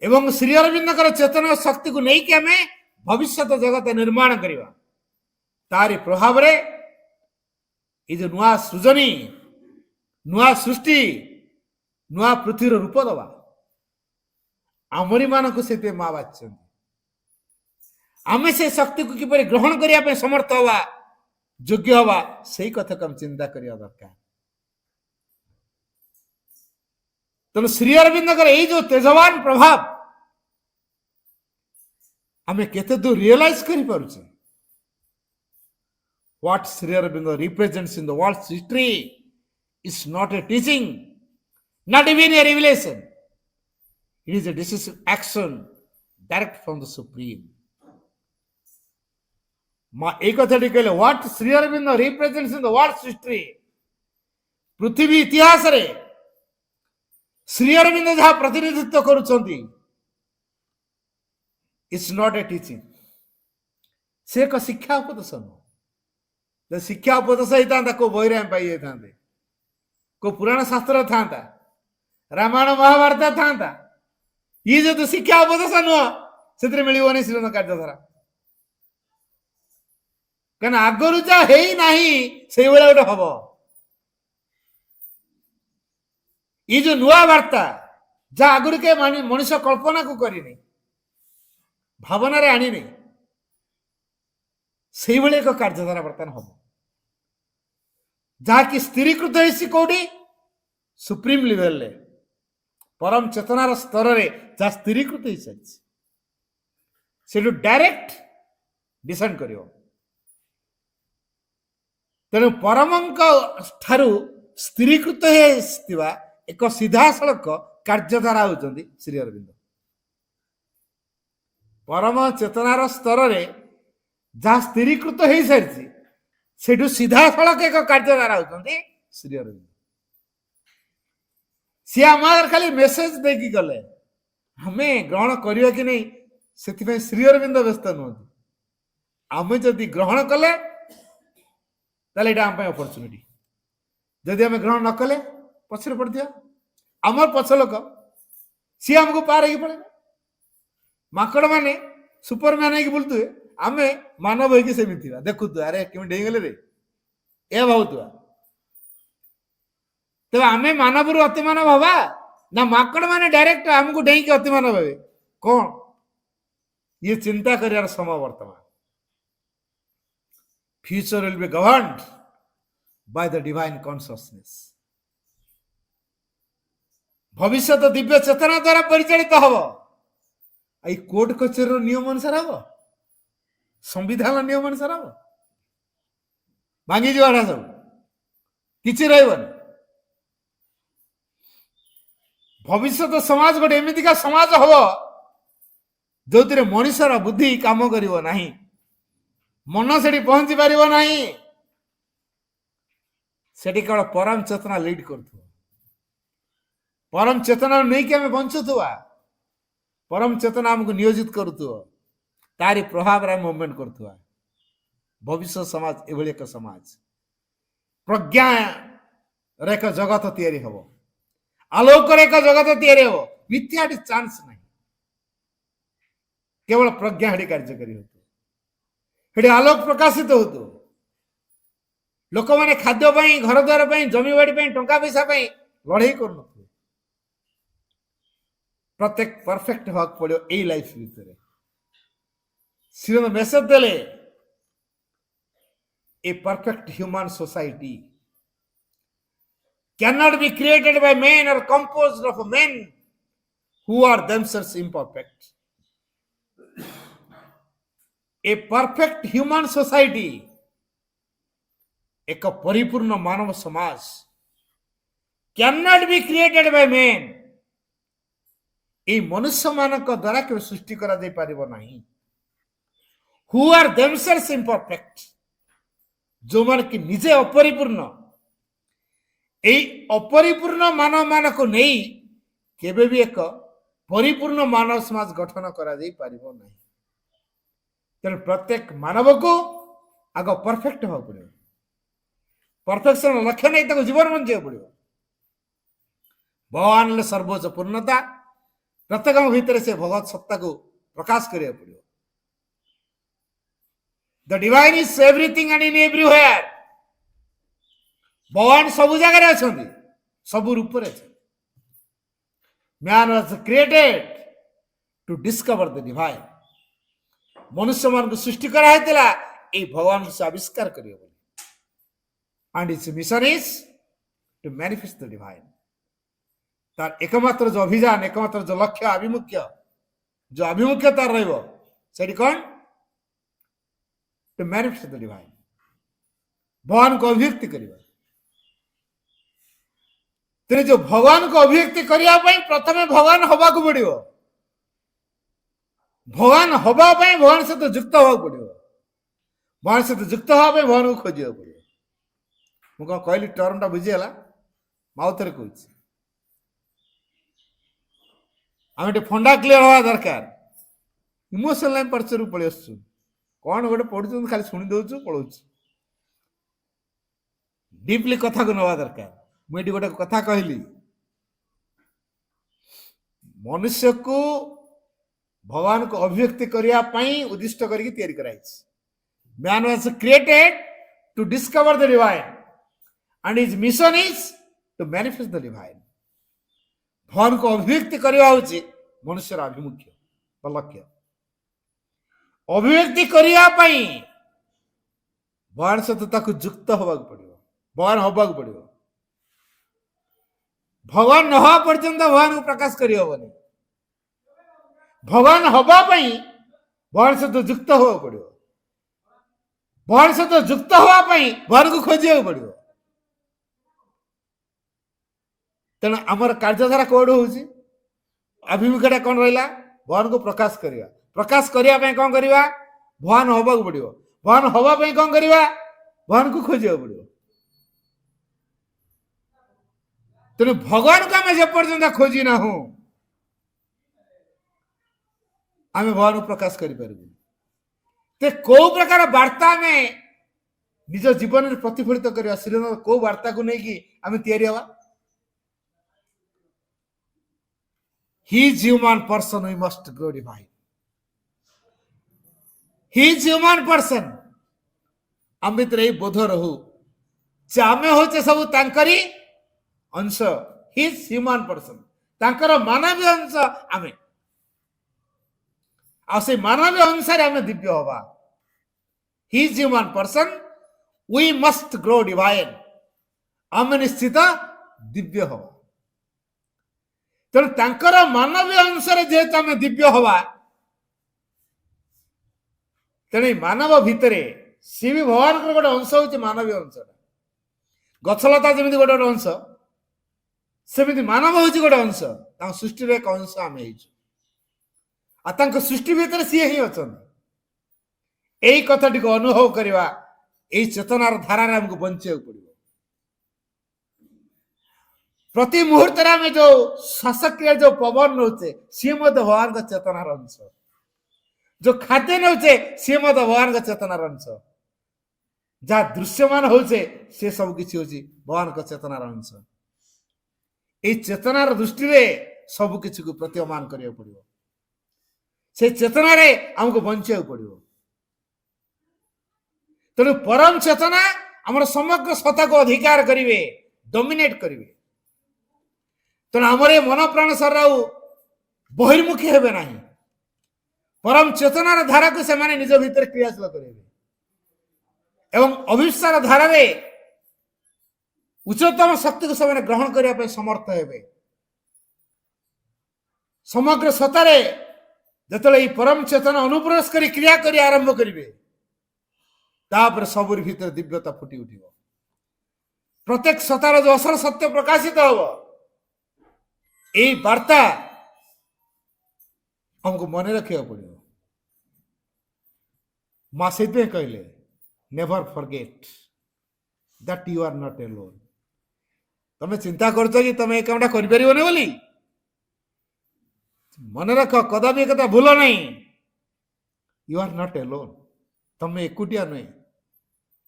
एवं श्री अरविंद चेतना और शक्ति को लेकिन आम भविष्य जगत निर्माण करवा तारी प्रभाव रे ये जो नुआ सृजनी नुआ सृष्टि नुआ पृथ्वी रूप दवा आमरी मान को से माँ बाच आमे से शक्ति को किपर ग्रहण करने समर्थ हवा योग्य हवा से कथा को चिंता करने दरकार तेणु श्री अरविंद यही जो तेजवान प्रभाव आमे केते दूर रियलाइज करि पारुछे what Sri Aurobindo represents in the world's history is not a teaching, not even a revelation. It is a decisive action direct from the Supreme. What Sri Aurobindo represents in the world's history, पृथ्वी इतिहास रे श्री अरविंद जहाँ प्रतिनिधित्व करुछंती it's not a teaching से एक शिक्षा उपदेशन शिक्षा उपदेश होता को बही पाई था को पुराण शास्त्र था रामायण महाभारत था ये जो तो शिक्षा उपदेश नुह से मिलनी श्रीरंग कार्यधारा कहीं आगु जा से गोटे हम ये जो नुआ वार्ता जहाँ आगुरी के मनुष्य कल्पना को करनी भावना रे आनी से भाई एक कार्यधारा बर्तमान हम जहाँकि स्थिरीकृत होती कौटी सुप्रीम लेवल रे परम चेतनार स्तर रे जहाँ स्थिरीकृत हो सारी से डायरेक्ट डिसाइड कर तेणु परमंक ठारू स्थिरीकृत होता एक सीधा सड़क कार्यधारा होती श्री अरविंद परम चेतनार स्तर रे जहाँ स्थिरीकृत हो सारी से सीधा सड़क एक कार्यधारा होती श्री अरविंद सी आम खाली मेसेज देकी गले हमें ग्रहण करवा कि नहीं से श्री अरविंद व्यस्त नुहति आम जदि ग्रहण कले आम अपरचुनिटी जदि आम ग्रहण न कले पछरे पड़ दिया आमर पछ लोक सी आमको पार हो पड़े माकड़ माने सुपरमैन हो बुलतुए आम मानव होगी सेमती देखु अरे कमी डेगले रे ए भावुआ तेज आम मानव रु अतिमानव हवा ना माकड़ माने डायरेक्ट आमको डेईकी अतिमानव हे कौन ये चिंता कर समय वर्तमान future will be governed by the divine consciousness भविष्य तो दिव्य चेतना द्वारा परिचालित हम आई कोर्ट कचेरी नियम अनुसार हम संविधान नियम अनुसार हम भांगी जाटा सब किछि रहबन भविष्य समाज गोटे एमितिका समाज हबो जो मनुष्यर बुद्धि काम करिवो नाही मन सेठी पहुंची पारिबो नाही सेठी केवल परम चेतना लीड करथु परम चेतना नहीं कि आम बंचुवा परम चेतना हमको नियोजित करुथु तारी प्रभाव रे मूवमेंट करथुवा भविष्य समाज एभली एक समाज प्रज्ञा रे एक जगत तैयारी हबो आलोक रे एक जगत तैयारी हबो मिथ्याटी चांस नहीं केवल प्रज्ञा हेडी कार्यकारी होतो हेडी आलोक प्रकाशित होतो लोक माने खाद्य पई घर द्वार पई जमी बाड़ी पई टंका पैसा पई लड़ाई करन प्रत्येक परफेक्ट हक पड़ो ए लाइफ भीतर श्रीराम मेसेज देले a perfect human society cannot be created by men or composed of men who are themselves imperfect. A perfect human society एक परिपूर्ण मानव समाज cannot be created by men ए मनुष्य मानक द्वारा के सृष्टि करा दे पारिबो नाही who are themselves imperfect जो मान कि निजे अपरिपूर्ण ए अपरिपूर्ण मानव मानक नहीं केबे भी एक परिपूर्ण मानव समाज गठन करा दे पारिबो नाही तेन प्रत्येक मानव को आग परफेक्ट हो पड़ियो परफेक्शन लक्ष्य नहीं ताको जीवन बंचे पड़ियो भगवान सर्वोच्च पूर्णता प्रत्येक भीतर से भगवत सत्ता को प्रकाश करिया पड़ियो the divine is everything and in everywhere भगवान सब जगह रे अछंती सब रूप रे अछंती man was created to discover the divine मनुष्य मान को सृष्टि करा हेतला ए भगवान से आविष्कार करियो बोली and its mission is to manifest the divine तार एकमात्र जो अभियान एकमात्र जो लक्ष्य अभिमुख्य तार रहइबो सेठी कोन टू मैनिफेस्ट द डिवाइन भगवान को अभिव्यक्ति करिबा तेरे जो भगवान को अभिव्यक्ति करिया पई प्रथमे भगवान हवा को पड़ियो भगवान हवा पई भगवान से तो युक्त होवा पड़ियो भगवान से तो युक्त होवा पई भगवान को खोजियो पड़ियो मु को कहली टर्म टा बुझी हला माउथरे कहछि आम फंडा क्लियर हवा दरकार इमोशनल लाइन परचर पड़े आसु कौन गोटे पढ़ुं खाली शुणी दौचु पढ़ाऊँ डीपली कथा को नवा दरकार मुझे गोटे कथा कहली मनुष्य को भगवान को अभिव्यक्ति करने उद्दिष्ट करके तैयारी कराई man was created to discover the divine and his mission is to manifest the divine भगवान को अभिव्यक्ति करवा होची मनुष्यर अभिमुख्य लक्ष्य अभिव्यक्ति करने भगवान सहित ताकू युक्त होगा पड़ो भगवान हवा पड़ो भगवान न हवा पर्यंत भगवान को प्रकाश करहबनी भगवान हवाई भगवान सहित युक्त होगा पड़ो भगवान सहित युक्त होगापी भगवान को खोजा पड़ो तेणु आमर कार्यधारा कौन हो अभिमुखता कौन रहा भगवान को प्रकाश करने कौन करवा भगवान हवा पड़ो भगवान हवाई कौन करवा भगवान को खोजा पड़ो तेणु भगवान को आम जेपर्यंत खोजी ना हूं आम भगवान को प्रकाश करें कौ प्रकार वार्ता में निज जीवन में प्रतिफलित करवा श्रीराम कौ वार्ता को लेकिन आम तैयारी हवा He is human person, we must grow divine. He is human person. हम भीतर यही बोध रहू जे आमे होचे सब तांकरी अंश. He is human person. तांकर मानवीय अंश आमे आ से मानवीय अनुसार आमे दिव्य होबा. He is human person. We must grow divine. आमे निश्चित दिव्य होबा. तेणु तांकर मानवीय अनुसार जेहेतु आम दिव्य हवा तेणु मानव भितर सी भी भगवान गोटे अंश हूँ मानवीय अंश ଗଛଲତା ଯେମିତି ଗୋଟେ ଗୋଟେ ଅଂଶ, ସେମିତି ମାନବ ହେଉଛି ଗୋଟେ ଅଂଶ। ତାଙ୍କ ସୃଷ୍ଟିର ଏକ ଅଂଶ ଆମେ ହେଇଛୁ, ଆଉ ତାଙ୍କ ସୃଷ୍ଟି ଭିତରେ ସିଏ ହିଁ ଅଛନ୍ତି। ଏଇ କଥାଟିକୁ ଅନୁଭବ କରିବା, ଏଇ ଚେତନାର ଧାରାରେ ଆମକୁ ବଞ୍ଚିବାକୁ ପଡିବ। ପ୍ରତି ମୁହୂର୍ତ୍ତରେ ଆମେ ଯୋଉ ଶ୍ୱାସକ୍ରିୟା ଯୋଉ ପବନ ନେଉଛେ ସିଏ ମଧ୍ୟ ଭଗବାନଙ୍କ ଚେତନାର ଅଂଶ। ଯୋଉ ଖାଦ୍ୟ ନେଉଛେ ସିଏ ମଧ୍ୟ ଭଗବାନଙ୍କ ଚେତନାର ଅଂଶ। ଯାହା ଦୃଶ୍ୟମାନ ହଉଛେ ସେ ସବୁ କିଛି ହଉଛି ଭଗବାନଙ୍କ ଚେତନାର ଅଂଶ। ଏଇ ଚେତନାର ଦୃଷ୍ଟିରେ ସବୁ କିଛିକୁ ପ୍ରତୀୟମାନ କରିବାକୁ ପଡିବ। ସେଇ ଚେତନାରେ ଆମକୁ ବଞ୍ଚିବାକୁ ପଡିବ। ତେଣୁ ପରମ ଚେତନା ଆମର ସମଗ୍ର ସତ୍ତାକୁ ଅଧିକାର କରିବେ, ଡୋମିନେଟ କରିବେ। ତେଣୁ ଆମର ଏ ମନ ପ୍ରାଣ ଶରୀର ଆଉ ବହିର୍ମୁଖୀ ହେବେ ନାହିଁ। ପରମ ଚେତନାର ଧାରାକୁ ସେମାନେ ନିଜ ଭିତରେ କ୍ରିୟାଶୀଳ କରିବେ ଏବଂ ଅଭିପ୍ସାର ଧାରାରେ ଉଚ୍ଚତମ ଶକ୍ତିକୁ ସେମାନେ ଗ୍ରହଣ କରିବା ପାଇଁ ସମର୍ଥ ହେବେ। ସମଗ୍ର ସତ୍ତାରେ ଯେତେବେଳେ ଏହି ପରମ ଚେତନା ଅନୁପ୍ରବେଶ କରି କ୍ରିୟା କରି ଆରମ୍ଭ କରିବେ, ତାପରେ ସବୁରି ଭିତରେ ଦିବ୍ୟତା ଫୁଟି ଉଠିବ। ପ୍ରତ୍ୟେକ ସତ୍ତାର ଯୋଉ ଅସଲ ସତ୍ୟ ପ୍ରକାଶିତ ହବ, ଏଇ ବାର୍ତ୍ତା ଆମକୁ ମନେ ରଖିବାକୁ ପଡିବ। ମା ସେଇଥିପାଇଁ କହିଲେ, never forget that you are not alone. ତମେ ଚିନ୍ତା କରୁଛ କି ତମେ ଏ କାମଟା କରିପାରିବନି ବୋଲି, ମନେ ରଖ, କଦାପି ଏ କଥା ଭୁଲ ନାହିଁ। You are not alone. ତମେ ଏକୁଟିଆ ନୁହେଁ,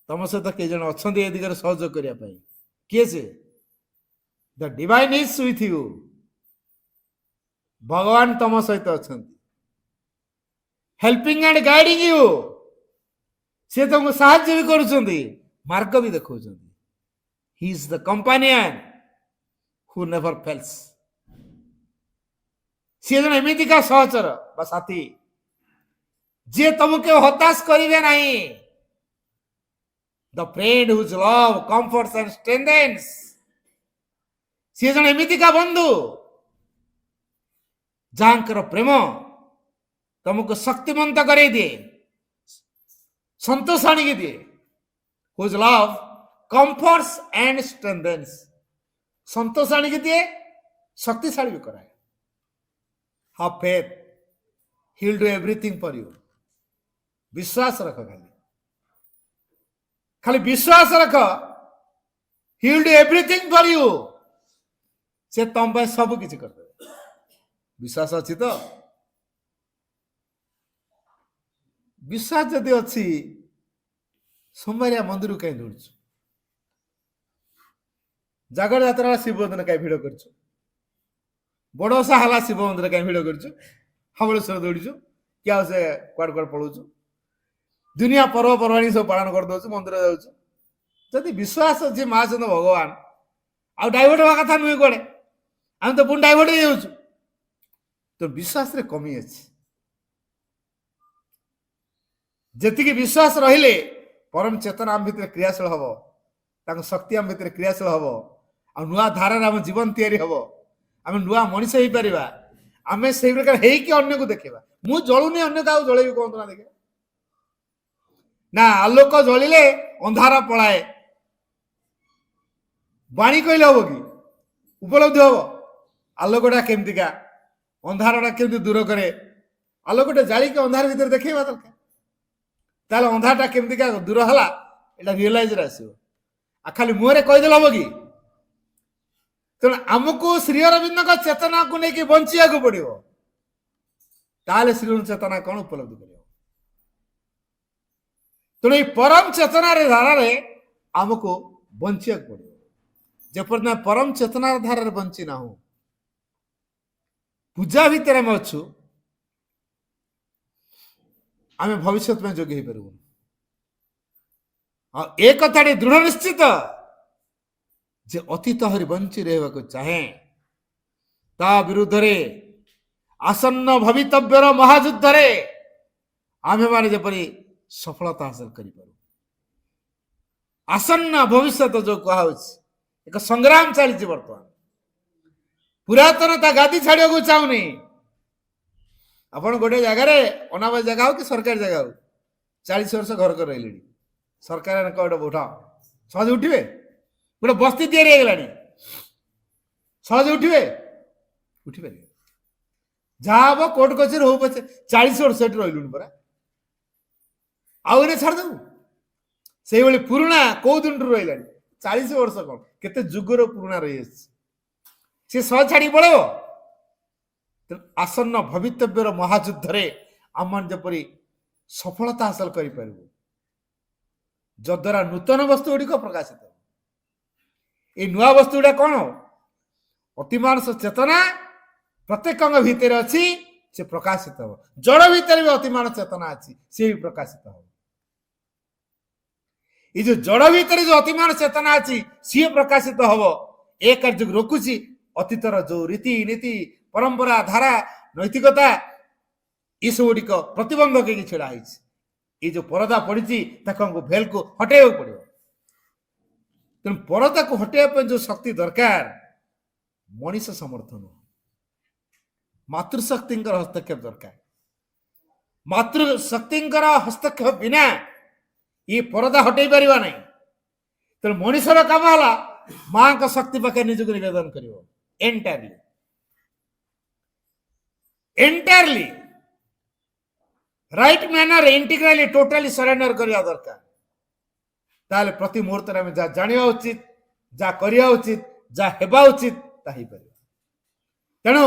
ତମ ସହିତ କେହି ଜଣ ଅଛନ୍ତି ଏ ଦିଗରେ ସହଯୋଗ କରିବା ପାଇଁ। କିଏ ସେ? The divine is with you. ଭଗବାନ ତମ ସହିତ ଅଛନ୍ତି, ହେଲ୍ପିଂ ଆଣ୍ଡ ଗାଇଡିଂ ୟୁ। ସେ ତମକୁ ସାହାଯ୍ୟ ବି କରୁଛନ୍ତି, ମାର୍ଗ ବି ଦେଖାଉଛନ୍ତି। He is the companion who never fails. ସିଏ ଜଣେ ଏମିତିକା ସହଚର ବା ସାଥୀ ଯିଏ ତମକୁ କେବେ ହତାଶ କରିବେ ନାହିଁ। ଦ friend whose love comforts and ଷ୍ଟ୍ରେନ୍ଥେନ୍ସ। ସିଏ ଜଣେ ଏମିତିକା ବନ୍ଧୁ ଯାହାଙ୍କର ପ୍ରେମ ତମକୁ ଶକ୍ତିମନ୍ତ କରେଇ ଦିଏ, ସନ୍ତୋଷ ଆଣିକି ଦିଏ। Whose love comforts and strengthens. ସନ୍ତୋଷ ଆଣିକି ଦିଏ, ଶକ୍ତିଶାଳୀ ବି କରାଏ। Have faith, he will do everything for you. ବିଶ୍ୱାସ ରଖ, ଖାଲି ବିଶ୍ୱାସ ରଖ। He will do everything for you. ସେ ତମ ପାଇଁ ସବୁ କିଛି କରିଦେବେ। ବିଶ୍ୱାସ ଅଛି ତ? ବିଶ୍ୱାସ ଯଦି ଅଛି, ସୋମବାରିଆ ମନ୍ଦିରକୁ କାହିଁ ଦୌଡୁଛୁ? ଜାଗର ଯାତ୍ରା ଶିବ ମନ୍ଦିର କାହିଁ ଭିଡ଼ କରିଛୁ? ବଡ଼ ଓଷା ହେଲା ଶିବ ମନ୍ଦିର କାହିଁ ଭିଡ଼ କରିଛୁ? ହାବଳେଶ୍ୱର ଦୌଡ଼ିଛୁ କି ଆଉ ସେ କୁଆଡେ କୁଆଡେ ପଳଉଛୁ? ଦୁନିଆ ପର୍ବପର୍ବାଣୀ ସବୁ ପାଳନ କରିଦଉଛୁ, ମନ୍ଦିର ଯାଉଛୁ। ଯଦି ବିଶ୍ୱାସ ଅଛି ମା ଅଛନ୍ତି ଭଗବାନ, ଆଉ ଡାଇଭର୍ଟ ହବା କଥା ନୁହେଁ କୁଆଡେ। ଆମେ ତ ପୁଣି ଡାଇଭର୍ଟ ହେଇଯାଉଛୁ। ତ ବିଶ୍ୱାସରେ କମି ଅଛି। ଯେତିକି ବିଶ୍ୱାସ ରହିଲେ ପରମ ଚେତନା ଆମ ଭିତରେ କ୍ରିୟାଶୀଳ ହବ, ତାଙ୍କ ଶକ୍ତି ଆମ ଭିତରେ କ୍ରିୟାଶୀଳ ହବ, ଆଉ ନୂଆ ଧାରାରେ ଆମ ଜୀବନ ତିଆରି ହବ। ଆମେ ନୂଆ ମଣିଷ ହେଇପାରିବା। ଆମେ ସେଇ ପ୍ରକାର ହେଇକି ଅନ୍ୟକୁ ଦେଖେଇବା। ମୁଁ ଜଳୁନି, ଅନ୍ୟ କାହାକୁ ଜଳେଇବି କୁହନ୍ତୁ ନା ଦେଖିବା। ନା, ଆଲୋକ ଜଳିଲେ ଅନ୍ଧାର ପଳାଏ। ବାଣୀ କହିଲେ ହବ କି? ଉପଲବ୍ଧି ହବ? ଆଲୋକଟା କେମିତିକା, ଅନ୍ଧାରଟା କେମିତି ଦୂର କରେ, ଆଲୋକଟା ଜାଳିକି ଅନ୍ଧାର ଭିତରେ ଦେଖେଇବା ଦରକାର। ତାହେଲେ ଅନ୍ଧାରଟା କେମିତିକା ଦୂର ହେଲା ଏଟା ରିଅଲାଇଜରେ ଆସିବ। ଆଉ ଖାଲି ମୁହଁରେ କହିଦେଲେ ହବ କି? ତେଣୁ ଆମକୁ ଶ୍ରୀ ଅରବିନ୍ଦଙ୍କ ଚେତନାକୁ ନେଇକି ବଞ୍ଚିବାକୁ ପଡିବ। ତାହେଲେ ଶ୍ରୀ ଚେତନା କଣ ଉପଲବ୍ଧି କରିବ? ତେଣୁ ଏଇ ପରମ ଚେତନାର ଧାରାରେ ଆମକୁ ବଞ୍ଚିବାକୁ ପଡିବ। ଯେପର୍ଯ୍ୟନ୍ତ ପରମ ଚେତନାର ଧାରାରେ ବଞ୍ଚି ନାହୁଁ, ପୂଜା ଭିତରେ ଆମେ ଅଛୁ, ଆମେ ଭବିଷ୍ୟତ ପାଇଁ ଯୋଗ୍ୟ ହେଇପାରିବୁ। ଆଉ ଏ କଥାଟି ଦୃଢ ନିଶ୍ଚିତ ଯେ ଅତୀତ ହରି ବଞ୍ଚି ରହିବାକୁ ଚାହେଁ, ତା ବିରୁଦ୍ଧରେ ଆସନ୍ନ ଭବିତବ୍ୟର ମହାଯୁଦ୍ଧରେ ଆମେମାନେ ଯେପରି ସଫଳତା ହାସଲ କରିପାରୁ। ଆସନ୍ନ ଭବିଷ୍ୟତ ଯୋଉ କୁହାହଉଛି, ଏକ ସଂଗ୍ରାମ ଚାଲିଛି ବର୍ତ୍ତମାନ। ପୁରାତନ ତା ଗାଦି ଛାଡିବାକୁ ଚାହୁଁନି। ଆପଣ ଗୋଟେ ଜାଗାରେ, ଅନାବାଦୀ ଜାଗା ହଉ କି ସରକାରୀ ଜାଗା ହଉ, 40 ବର୍ଷ ଘର କରି ରହିଲେଣି, ସରକାର ଗୋଟେ ଉଠ, ସହଜେ ଉଠିବେ? गोटे बस्ती तैयारी ହେଇଗଲାଣି ସହଜ ଉଠିବେ ଉଠିପାରିବେ ଯାହା ହବ କୋର୍ଟ କଚେରୀ ହଉ ପଛେ 40 ବର୍ଷ ସେଠି ରହିଲୁଣି ପରା ଆଉ ଏନେ ଛାଡ଼ିଦେବୁ ସେଇଭଳି ପୁରୁଣା କୋଉ ଦିନଠୁ ରହିଲାଣି 40 ବର୍ଷ କଣ କେତେ ଯୁଗର ପୁରୁଣା ରହିଆସିଛି ସେ ସହ ଛାଡିକି ପଳେଇବ ଆସନ୍ନ ଭବିତବ୍ୟର ମହାଯୁଦ୍ଧରେ ଆମମାନେ ଯେପରି ସଫଳତା ହାସଲ କରିପାରିବୁ ଯଦ୍ୱାରା ନୂତନ ବସ୍ତୁ ଗୁଡ଼ିକ ପ୍ରକାଶିତ এই ନୂଆ ବସ୍ତୁ ଗୁଡା କଣ ଅତିମାନସ ଚେତନା ପ୍ରତ୍ୟେକଙ୍କ ଭିତରେ ଅଛି ସେ ପ୍ରକାଶିତ ହେବ ଜଳ ଭିତରେ ବି ଅତିମାନସ ଚେତନା ଅଛି ସେ ବି ପ୍ରକାଶିତ ହେବ এই যে জড় ভিতরে যে অতিমান চেতনা আছে সে প্রকাশিত হব এ কার্যকে রোকুছি অতীতর যে রীতি নীতি পরম্পরা ধারা নৈতিকতা এসবুড়িক প্রতিবন্ধক ହେଇକି ଛିଡ଼ା ହେଇଛି এই যে পরদা পড়িছি তাকে ଆମକୁ ভেলକୁ ହଟେଇବାକୁ ପଡିବ ତେଣୁ ପରଦାକୁ ହଟେଇବା ପାଇଁ ଯୋଉ ଶକ୍ତି ଦରକାର ମଣିଷ ସମର୍ଥ ନୁହଁ ମାତୃଶକ୍ତିଙ୍କର ହସ୍ତକ୍ଷେପ ଦରକାର ମାତୃଶକ୍ତିଙ୍କର ହସ୍ତକ୍ଷେପ ବିନା ये परदा हटई पार ना तेणु मनुष्यर कम है माँ का शक्ति पाखे निजक निवेदन कर entirely right manner integrally totally surrender करने दरकार ताले प्रति मुहूर्त में जहाँ जाना उचित जहाँ करवा उचित जहाँ हेबा उचित ताही पार तेणु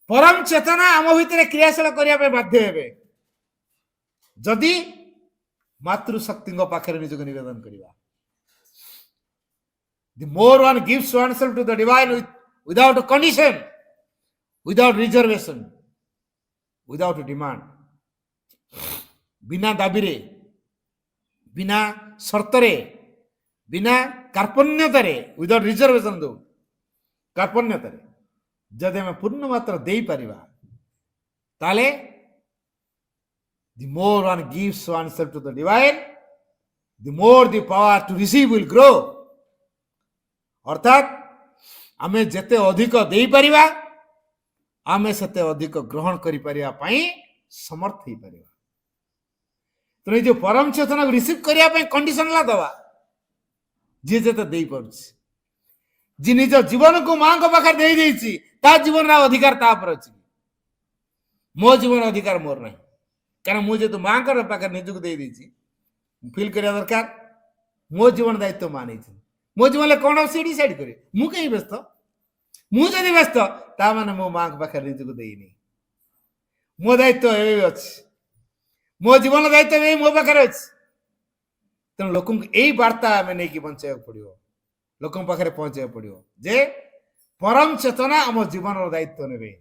परम चेतना आम भितर क्रियाशील करने बाध्य हे जदि मातृशक्ति पाखे निजक निवेदन करवा The more one gives oneself to the divine without a condition, without reservation, without a demand, बिना दाबी बिना शर्तरे बिना कार्पण्यतारे विदाउट रिजर्वेशन दो कार्पण्यतारे जदि आम पूर्ण मात्र दे पारिबा ताले the more one gives oneself to the divine, the more the power to receive will grow. अर्थात आमे जेते अधिक दे परिबा आमे सेते अधिक ग्रहण करि परिबा पई समर्थ होई परिबा तो जो परम चेतना रिसीव करिया पई कंडीशन ला दवा जे जेते दे पड़छ जे निज जीवन को मां को पाखर दे देछि ता जीवन रा अधिकार ता पर अछि मो जीवन अधिकार मोर नहीं कारण मुझे तो मां कर पाखर निजक दे देछि फील करिया दरकार मो जीवन दायित्व माने मो जीवन कौन से डिसाइड करे मु कहीं व्यस्त मु जदि व्यस्त ता माने मो मां पाखे निजक देइनी मो दायित्व ए अछि मो जीवन दायित्व ए मो पाखे अछि तेणु लोक यही वार्ता आम नहीं बचाइक पड़ो लोक पाखे पहुंचा पड़ो जे परम चेतना आम जीवन दायित्व ने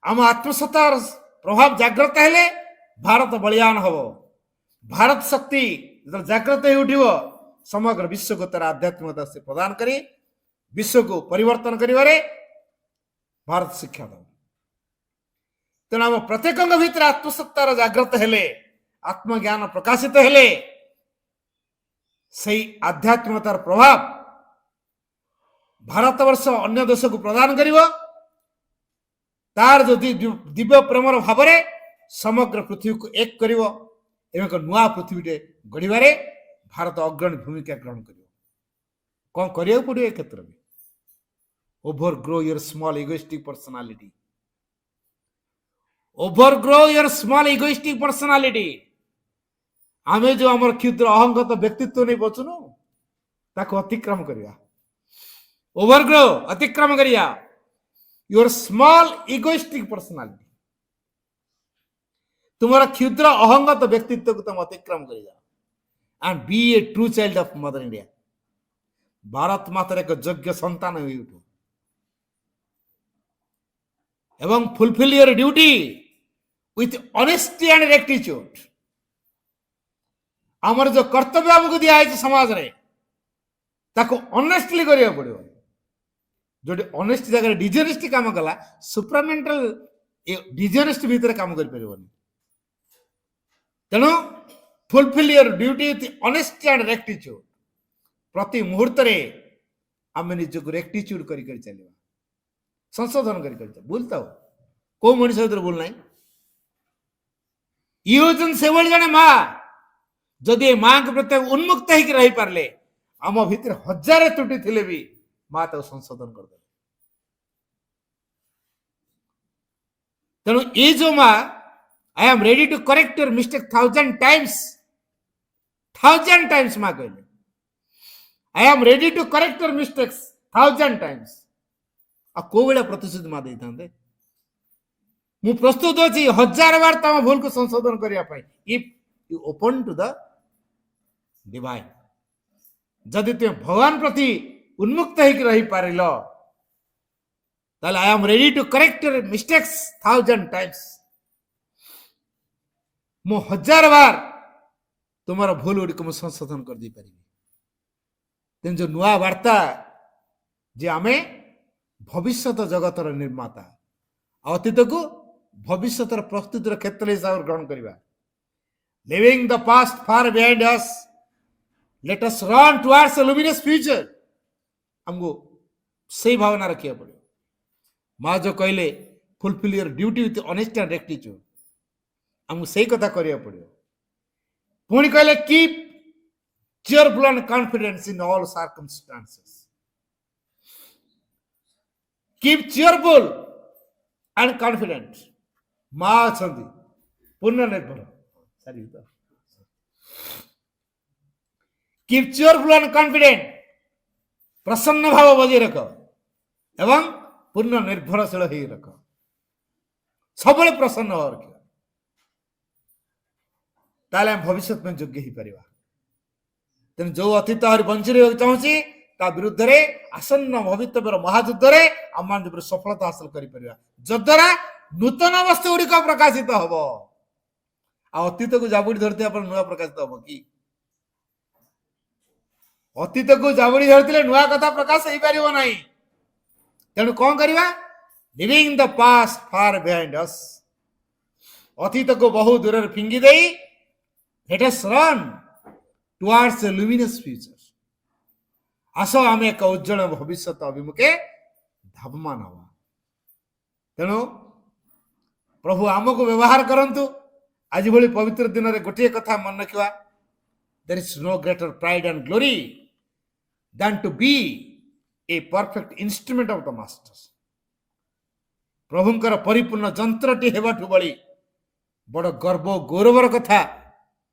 आम आत्मसत्तार प्रभाव जागृत हेले भारत बलियान हम भारत शक्ति जो जागृत हो उठिब समग्र विश्व को तार आध्यात्मिकता से प्रदान करी विश्व को परिवर्तन करिबारे भारत शिक्षा दब तेणु आम प्रत्येक भीतर आत्मसत्तार जागृत हेले आत्मज्ञान प्रकाशित हेले सही आध्यात्मिकतार प्रभाव भारत वर्ष अन्य देश को प्रदान करिब तार जो दिव्य प्रेमर भाव समग्र पृथ्वी को एक करिब एक नुआ पृथ्वी गढ़वे भारत अग्रणी भूमिका ग्रहण कर कौन करिया पड़ो ए क्षेत्र में overgrow your small egoistic personality overgrow your small egoistic personality आमे जो आमर क्षुद्र अहंगत व्यक्तित्व नहीं बचुनु ताको अतिक्रम करिया ओवरग्रो अतिक्रम करिया योर स्मॉल इगोइस्टिक पर्सनालिटी तुम्हारा क्षुद्र अहंगत व्यक्तित्व को तुम अतिक्रम कर जाओ and be a true child of mother India Bharat मातर एक योग्य संतान हो उठो एवं fulfil your duty with honesty and rectitude आमर जो कर्तव्य आमको दिया समाज रे ताको ऑनेस्टली करिया पड़ो जो ऑनेस्टी जगह डिजनेस्टी काम कला सुप्रामेंटल डिजनेस्टी भीतर काम कर परिबनी तेणु fulfil your duty with honesty and rectitude प्रति मुहूर्त रे आम निजक रेक्टिट्यूड करी चलिए संशोधन करी भूलता हो को मनुष्य भीतर भूल ना ये से जड़े माँ जदि माँ के प्रति उन्मुक्त रही पारे आम भितर हजार त्रुटि थिले भी माँ तो संशोधन कर दे। तेणु ये जो माँ I am ready to correct your mistake 1000 times माँ कहले I am ready to correct your mistakes 1000 times आ को बेला प्रतिशोध माँ देता मु प्रस्तुत अच्छी 1000 बार तम भूल को संशोधन करने if you open to the divine जदि तुम भगवान प्रति उन्मुक्त होकर रही पारिल I am ready to correct your mistakes 1000 times मु 1000 बार तुम्हारा भूल गुड़ी को संशोधन कर दी पारि तेन जो नुआ वार्ता जे आमे भविष्यत जगतर निर्माता अतीत को भविष्यतर प्रस्तुतिर क्षेत्र हिसाब ग्रहण करवा leaving the past far behind us late us run towards a luminous future हमको सही भावना रखिया पड़े माँ जो कहले fulfil your duty with honesty and rectitude हमको सही कथा करिया पड़े पुणी कहले keep cheerful and confidence in all circumstances keep cheerful and confident माँ अछंती पूर्ण निर्भर सारी तो keep cheerful and confident प्रसन्न भाव बजाय रख एवं पूर्ण निर्भरशील ही रख सब प्रसन्न हो रख ताले भविष्य में योग्य ही परिवा तेन जो अतीत आहरी बंची रहा चाहूँगी ता विरुद्ध रे आसन्न भविष्य महायुद्ध रे आम सफलता हासिल कर जद्वारा नूतन वस्तु गुड़िक प्रकाशित हम अतीत को जाबुड़ी धरती नुआ प्रकाशित हम कि अतीत को जाबुड़ी धरते नुआ कथा प्रकाश हो पार ना तेणु कौन करवा leaving the past far behind us अतीत को बहु दूर फिंगी दे let us run towards a luminous future आस आम एक उज्जवल भविष्य अभिमुखे धावमान हवा तेणु प्रभु आमको व्यवहार करंतु आज भली पवित्र दिन में गोटे कथा मन रखा there is no greater pride and glory than to be a perfect instrument of the master प्रभुंकर परिपूर्ण जंत्रटी हेबाठु बड़ी बड़ गर्व गौरवर कथा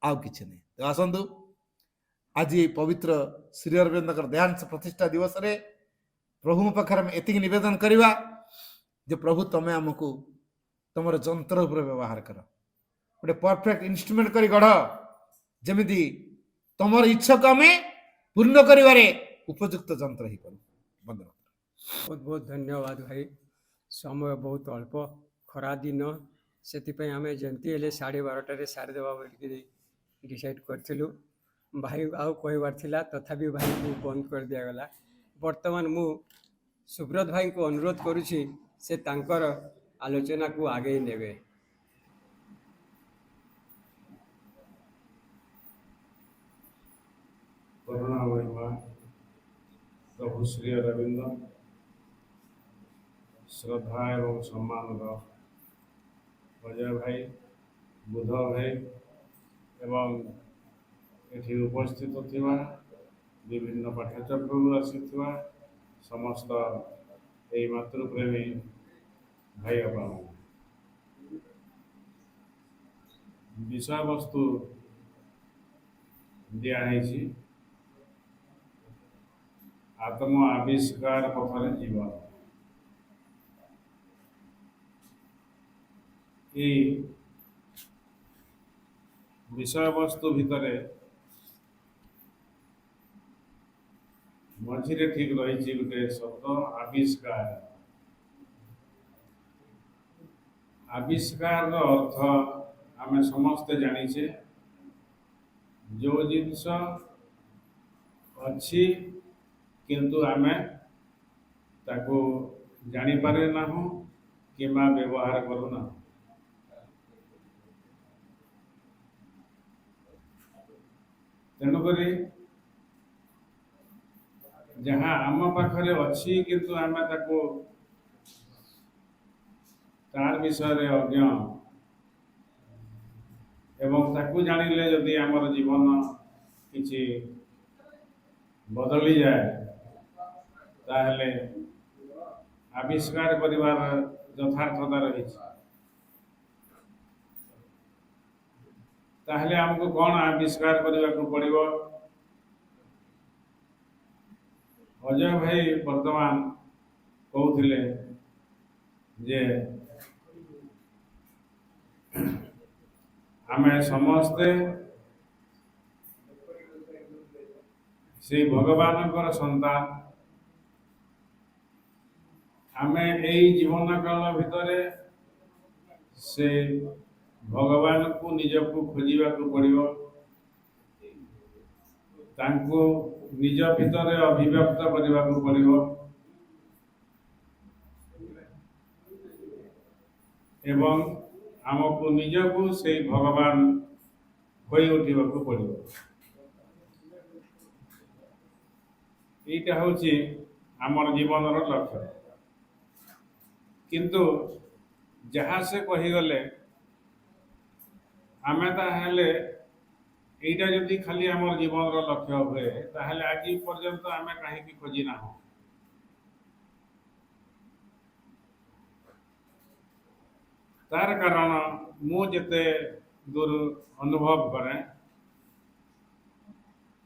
आउ किछि नहीं तो आसंतु आज पवित्र श्री अरविंद देहांश प्रतिष्ठा दिवस रे प्रभु पाखे एति निवेदन करवा जे प्रभु तमें आमको तुम जंत्र उपर व्यवहार कर गोटे परफेक्ट इंस्ट्रूमेंट कर गढ़ जमी तुम इच्छा को आम पूर्ण कर उपयुक्त जंत्र ही करूँ बंदन बहुत बहुत धन्यवाद भाई समय बहुत अल्प खरा दिन से आम जमती हेले 12:30 सारीदेवा बोल डिसाइड करूँ भाई आउ कहबार थिला तथापि भाई को बंद कर दिगला वर्तमान मु सुब्रत भाई को अनुरोध करुछि से तांकर आलोचना को आगे नेबे। करुणा महिमा प्रभु श्री अरविंद श्रद्धा एवं सम्मान अजय भाई बुध भाई एवं एठी उपस्थित थिवा विभिन्न पाठ्यक्रम आसी समस्त यही मातृप्रेमी भाई बाबा विषय वस्तु दिखाई आत्म आविष्कार पथरे जीवन ये विषय वस्तु भितर मझिरे ठीक रही गोटे शब्द आविष्कार आविष्कार अर्थ आम समस्ते जानीचे जो जिनस अच्छी किंतु आम ताको जानी पारे ना कि व्यवहार करूना तेणुक जहाँ आम पाखरे अच्छी किंतु आम ताको तार विषय अज्ञ एवं ताकू जानिले जदि आमर जीवन किछि ବଦଳି ଯାଏ ତାହେଲେ ଆବିଷ୍କାର କରିବାର ଯଥାର୍ଥତା ରହିଛି। ତାହେଲେ ଆମକୁ କ'ଣ ଆବିଷ୍କାର କରିବାକୁ ପଡ଼ିବ? ଅଜୟ ଭାଇ ବର୍ତ୍ତମାନ କହୁଥିଲେ ଯେ ଆମେ ସମସ୍ତେ ସେଇ ଭଗବାନଙ୍କର ସନ୍ତାନ। ଆମେ ଏଇ ଜୀବନ କାଳ ଭିତରେ ସେ ଭଗବାନଙ୍କୁ ନିଜକୁ ଖୋଜିବାକୁ ପଡ଼ିବ, ତାଙ୍କୁ ନିଜ ଭିତରେ ଅଭିବ୍ୟକ୍ତ କରିବାକୁ ପଡ଼ିବ ଏବଂ ଆମକୁ ନିଜକୁ ସେଇ ଭଗବାନ ହୋଇ ଉଠିବାକୁ ପଡ଼ିବ। ଏଇଟା ହେଉଛି ଆମର ଜୀବନର ଲକ୍ଷ୍ୟ। କିନ୍ତୁ ଯାହା ସେ କହିଗଲେ ଆମେ ତାହେଲେ এইটা যদি খালি আমার জীবনর লক্ষ্য ହୁଏ ତାହେଲେ ଆଜି ପର୍ଯ୍ୟନ୍ତ ଆମେ କାହିଁକି ଖୋଜି ନାହୁଁ? ତାର କାରଣ ମୁଁ ଯେତେ ଦୂର ଅନୁଭବ କରେ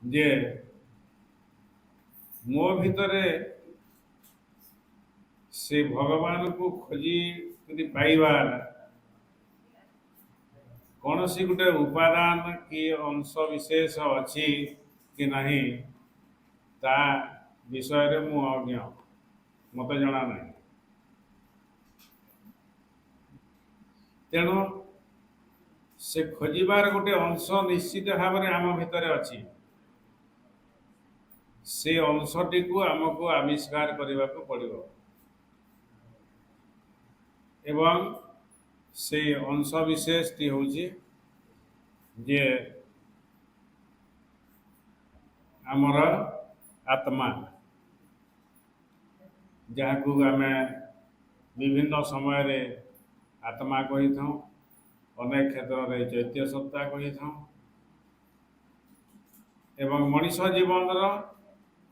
ଯେ ମୋ ଭିତରେ ସେ ଭଗବାନଙ୍କୁ ଖୋଜି ଯଦି ପାଇବାର କୌଣସି ଗୋଟେ ଉପାଦାନ କି ଅଂଶ ବିଶେଷ ଅଛି କି ନାହିଁ ତା ବିଷୟରେ ମୁଁ ଅଜ୍ଞ, ମୋତେ ଜଣା ନାହିଁ। ତେଣୁ ସେ ଖୋଜିବାର ଗୋଟେ ଅଂଶ ନିଶ୍ଚିତ ଭାବରେ ଆମ ଭିତରେ ଅଛି। ସେ ଅଂଶଟିକୁ ଆମକୁ ଆବିଷ୍କାର କରିବାକୁ ପଡ଼ିବ ଏବଂ সেই অংশ বিশেষটি হচ্ছে যে আমার আত্মা, যাহাকু আমি বিভিন্ন সময়ে আত্মা কহিথাও, অনেক ক্ষেত্রে চৈত্য সত্তা কহিথাও এবং মଣିষ জীবনর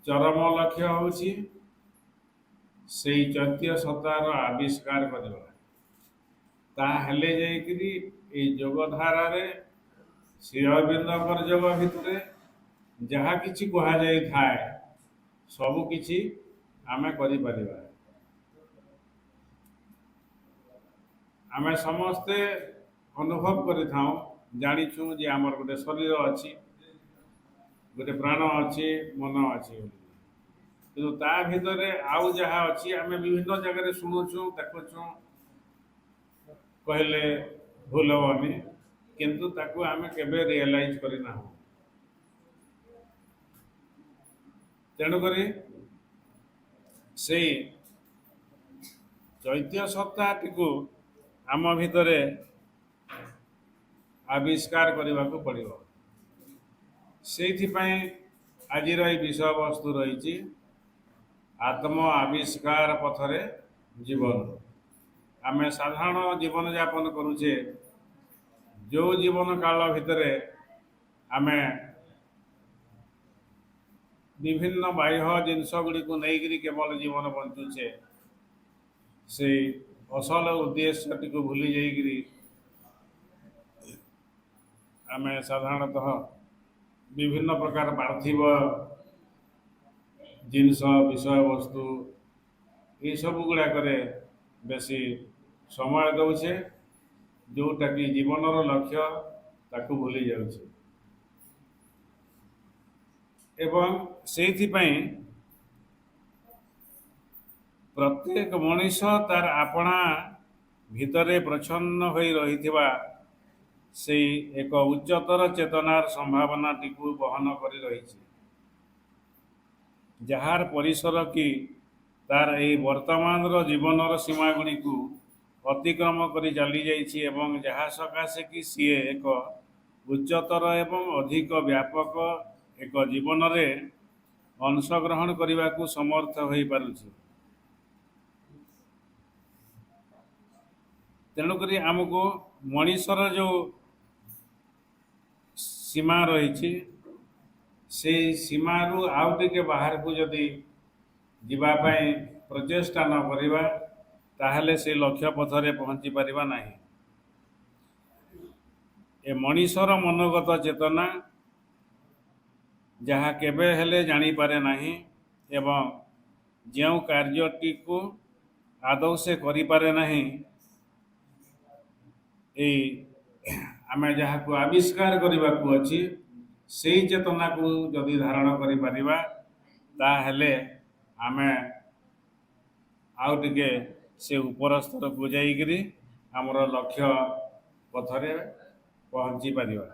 চরম লক্ষ্য হচ্ছে সেই চৈত্য সত্তার আবিষ্কার করা। তাহলে যাইকি এই যোগধারারে শ্রী অরবিন্দଙ୍କର যোগ ভিতরে যাহা কিছু কুহযাই থাকে সবু কিছু ଆମେ କରିପାରିବା। ଆମେ ସମସ୍ତେ ଅନୁଭବ କରିଥାଉ, ଜାଣିଛୁ ଯେ ଆମର ଗୋଟେ ଶରୀର ଅଛି, ଗୋଟେ ପ୍ରାଣ ଅଛି, ମନ ଅଛି, କିନ୍ତୁ ତା ଭିତରେ ଆଉ ଯାହା ଅଛି ଆମେ ବିଭିନ୍ନ ଜାଗାରେ ଶୁଣୁଛୁ, ଦେଖୁଛୁ, କହିଲେ ଭୁଲ ହବନି, କିନ୍ତୁ ତାକୁ ଆମେ କେବେ ରିଏଲାଇଜ କରିନାହୁଁ। ତେଣୁକରି ସେଇ ଚୈତ୍ୟ ସତ୍ତାଟିକୁ ଆମ ଭିତରେ ଆବିଷ୍କାର କରିବାକୁ ପଡ଼ିବ। ସେଇଥିପାଇଁ ଆଜିର ଏଇ ବିଷୟବସ୍ତୁ ରହିଛି ଆତ୍ମ ଆବିଷ୍କାର ପଥରେ ଜୀବନ। ଆମେ ସାଧାରଣ ଜୀବନଯାପନ କରୁଛେ, ଯେଉଁ ଜୀବନ କାଳ ଭିତରେ ଆମେ ବିଭିନ୍ନ ବାହ୍ୟ ଜିନିଷ ଗୁଡ଼ିକୁ ନେଇକରି କେବଳ ଜୀବନ ବଞ୍ଚୁଛେ, ସେଇ ଅସଲ ଉଦ୍ଦେଶ୍ୟଟିକୁ ଭୁଲି ଯାଇକରି ଆମେ ସାଧାରଣତଃ ବିଭିନ୍ନ ପ୍ରକାର ପାର୍ଥିବ ଜିନିଷ, ବିଷୟବସ୍ତୁ ଏସବୁ ଗୁଡ଼ାକରେ ବେଶୀ ସମୟ ଦେଉଛେ, ଯେଉଁଟାକି ଜୀବନର ଲକ୍ଷ୍ୟ ତାକୁ ଭୁଲି ଯାଉଛି। ଏବଂ ସେଇଥିପାଇଁ ପ୍ରତ୍ୟେକ ମଣିଷ ତାର ଆପଣା ଭିତରେ ପ୍ରଚ୍ଛନ୍ନ ହୋଇ ରହିଥିବା ସେଇ ଏକ ଉଚ୍ଚତର ଚେତନାର ସମ୍ଭାବନାଟିକୁ ବହନ କରି ରହିଛି, ଯାହାର ପରିସର କି ତାର ଏହି ବର୍ତ୍ତମାନର ଜୀବନର ସୀମା ଗୁଡ଼ିକୁ ଅତିକ୍ରମ କରି ଚାଲିଯାଇଛି ଏବଂ ଯାହା ସକାଶେ କି ସିଏ ଏକ ଉଚ୍ଚତର ଏବଂ ଅଧିକ ବ୍ୟାପକ ଏକ ଜୀବନରେ ଅଂଶଗ୍ରହଣ କରିବାକୁ ସମର୍ଥ ହୋଇପାରୁଛି। ତେଣୁକରି ଆମକୁ ମଣିଷର ଯେଉଁ ସୀମା ରହିଛି ସେଇ ସୀମାରୁ ଆଉ ଟିକେ ବାହାରକୁ ଯଦି ଯିବା ପାଇଁ ପ୍ରଚେଷ୍ଟା ନ କରିବା ତାହେଲେ ସେ ଲକ୍ଷ୍ୟ ପଥରେ ପହଞ୍ଚି ପାରିବା ନାହିଁ। ଏ ମଣିଷର ମନୋଗତ ଚେତନା ଯାହା କେବେ ହେଲେ ଜାଣିପାରେ ନାହିଁ ଏବଂ ଯେଉଁ କାର୍ଯ୍ୟଟିକୁ ଆଦୌ ସେ କରିପାରେ ନାହିଁ, ଏଇ ଆମେ ଯାହାକୁ ଆବିଷ୍କାର କରିବାକୁ ଅଛି ସେଇ ଚେତନାକୁ ଯଦି ଧାରଣ କରିପାରିବା ତାହେଲେ ଆମେ ଆଉ ଟିକେ ସେ ଉପର ସ୍ତରକୁ ଯାଇକରି ଆମର ଲକ୍ଷ୍ୟ ପଥରେ ପହଞ୍ଚି ପାରିବା।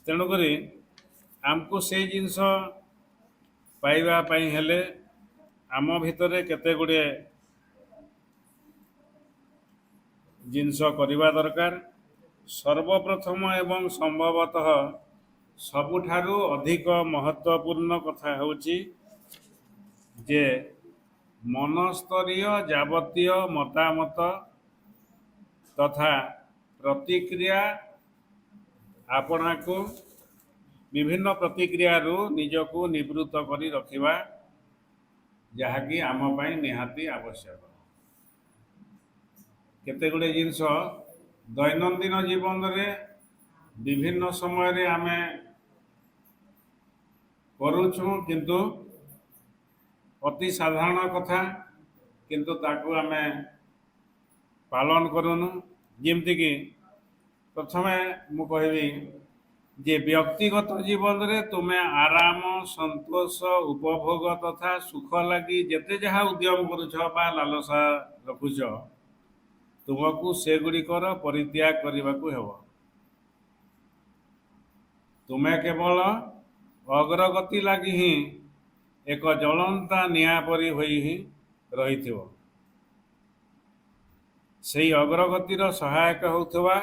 ତେଣୁକରି ଆମକୁ ସେଇ ଜିନିଷ ପାଇବା ପାଇଁ ହେଲେ ଆମ ଭିତରେ କେତେ ଗୁଡ଼ିଏ ଜିନିଷ କରିବା ଦରକାର। ସର୍ବପ୍ରଥମ ଏବଂ ସମ୍ଭବତଃ ସବୁଠାରୁ ଅଧିକ ମହତ୍ତ୍ୱପୂର୍ଣ୍ଣ କଥା ହେଉଛି ଯେ ମନସ୍ତରୀୟ ଯାବତୀୟ ମତାମତ ତଥା ପ୍ରତିକ୍ରିୟା ଆପଣଙ୍କୁ ବିଭିନ୍ନ ପ୍ରତିକ୍ରିୟାରୁ ନିଜକୁ ନିବୃତ୍ତ କରି ରଖିବା, ଯାହାକି ଆମ ପାଇଁ ନିହାତି ଆବଶ୍ୟକ। କେତେ ଗୁଡ଼ିଏ ଜିନିଷ ଦୈନନ୍ଦିନ ଜୀବନରେ ବିଭିନ୍ନ ସମୟରେ ଆମେ କରୁଛୁ, କିନ୍ତୁ ଅତି ସାଧାରଣ କଥା, କିନ୍ତୁ ତାକୁ ଆମେ ପାଳନ କରୁନୁ। ଯେମିତିକି ପ୍ରଥମେ ମୁଁ କହିବି ଯେ ବ୍ୟକ୍ତିଗତ ଜୀବନରେ ତୁମେ ଆରାମ, ସନ୍ତୋଷ, ଉପଭୋଗ ତଥା ସୁଖ ଲାଗି ଯେତେ ଯାହା ଉଦ୍ୟମ କରୁଛ ବା ଲାଲସା ରଖୁଛ, ତୁମକୁ ସେଗୁଡ଼ିକର ପରିତ୍ୟାଗ କରିବାକୁ ହେବ। ତୁମେ କେବଳ ଅଗ୍ରଗତି ଲାଗି ହିଁ ଏକ ଜଳନ୍ତା ନିଆଁ ପରି ହୋଇ ହିଁ ରହିଥିବ। ସେହି ଅଗ୍ରଗତିର ସହାୟକ ହେଉଥିବା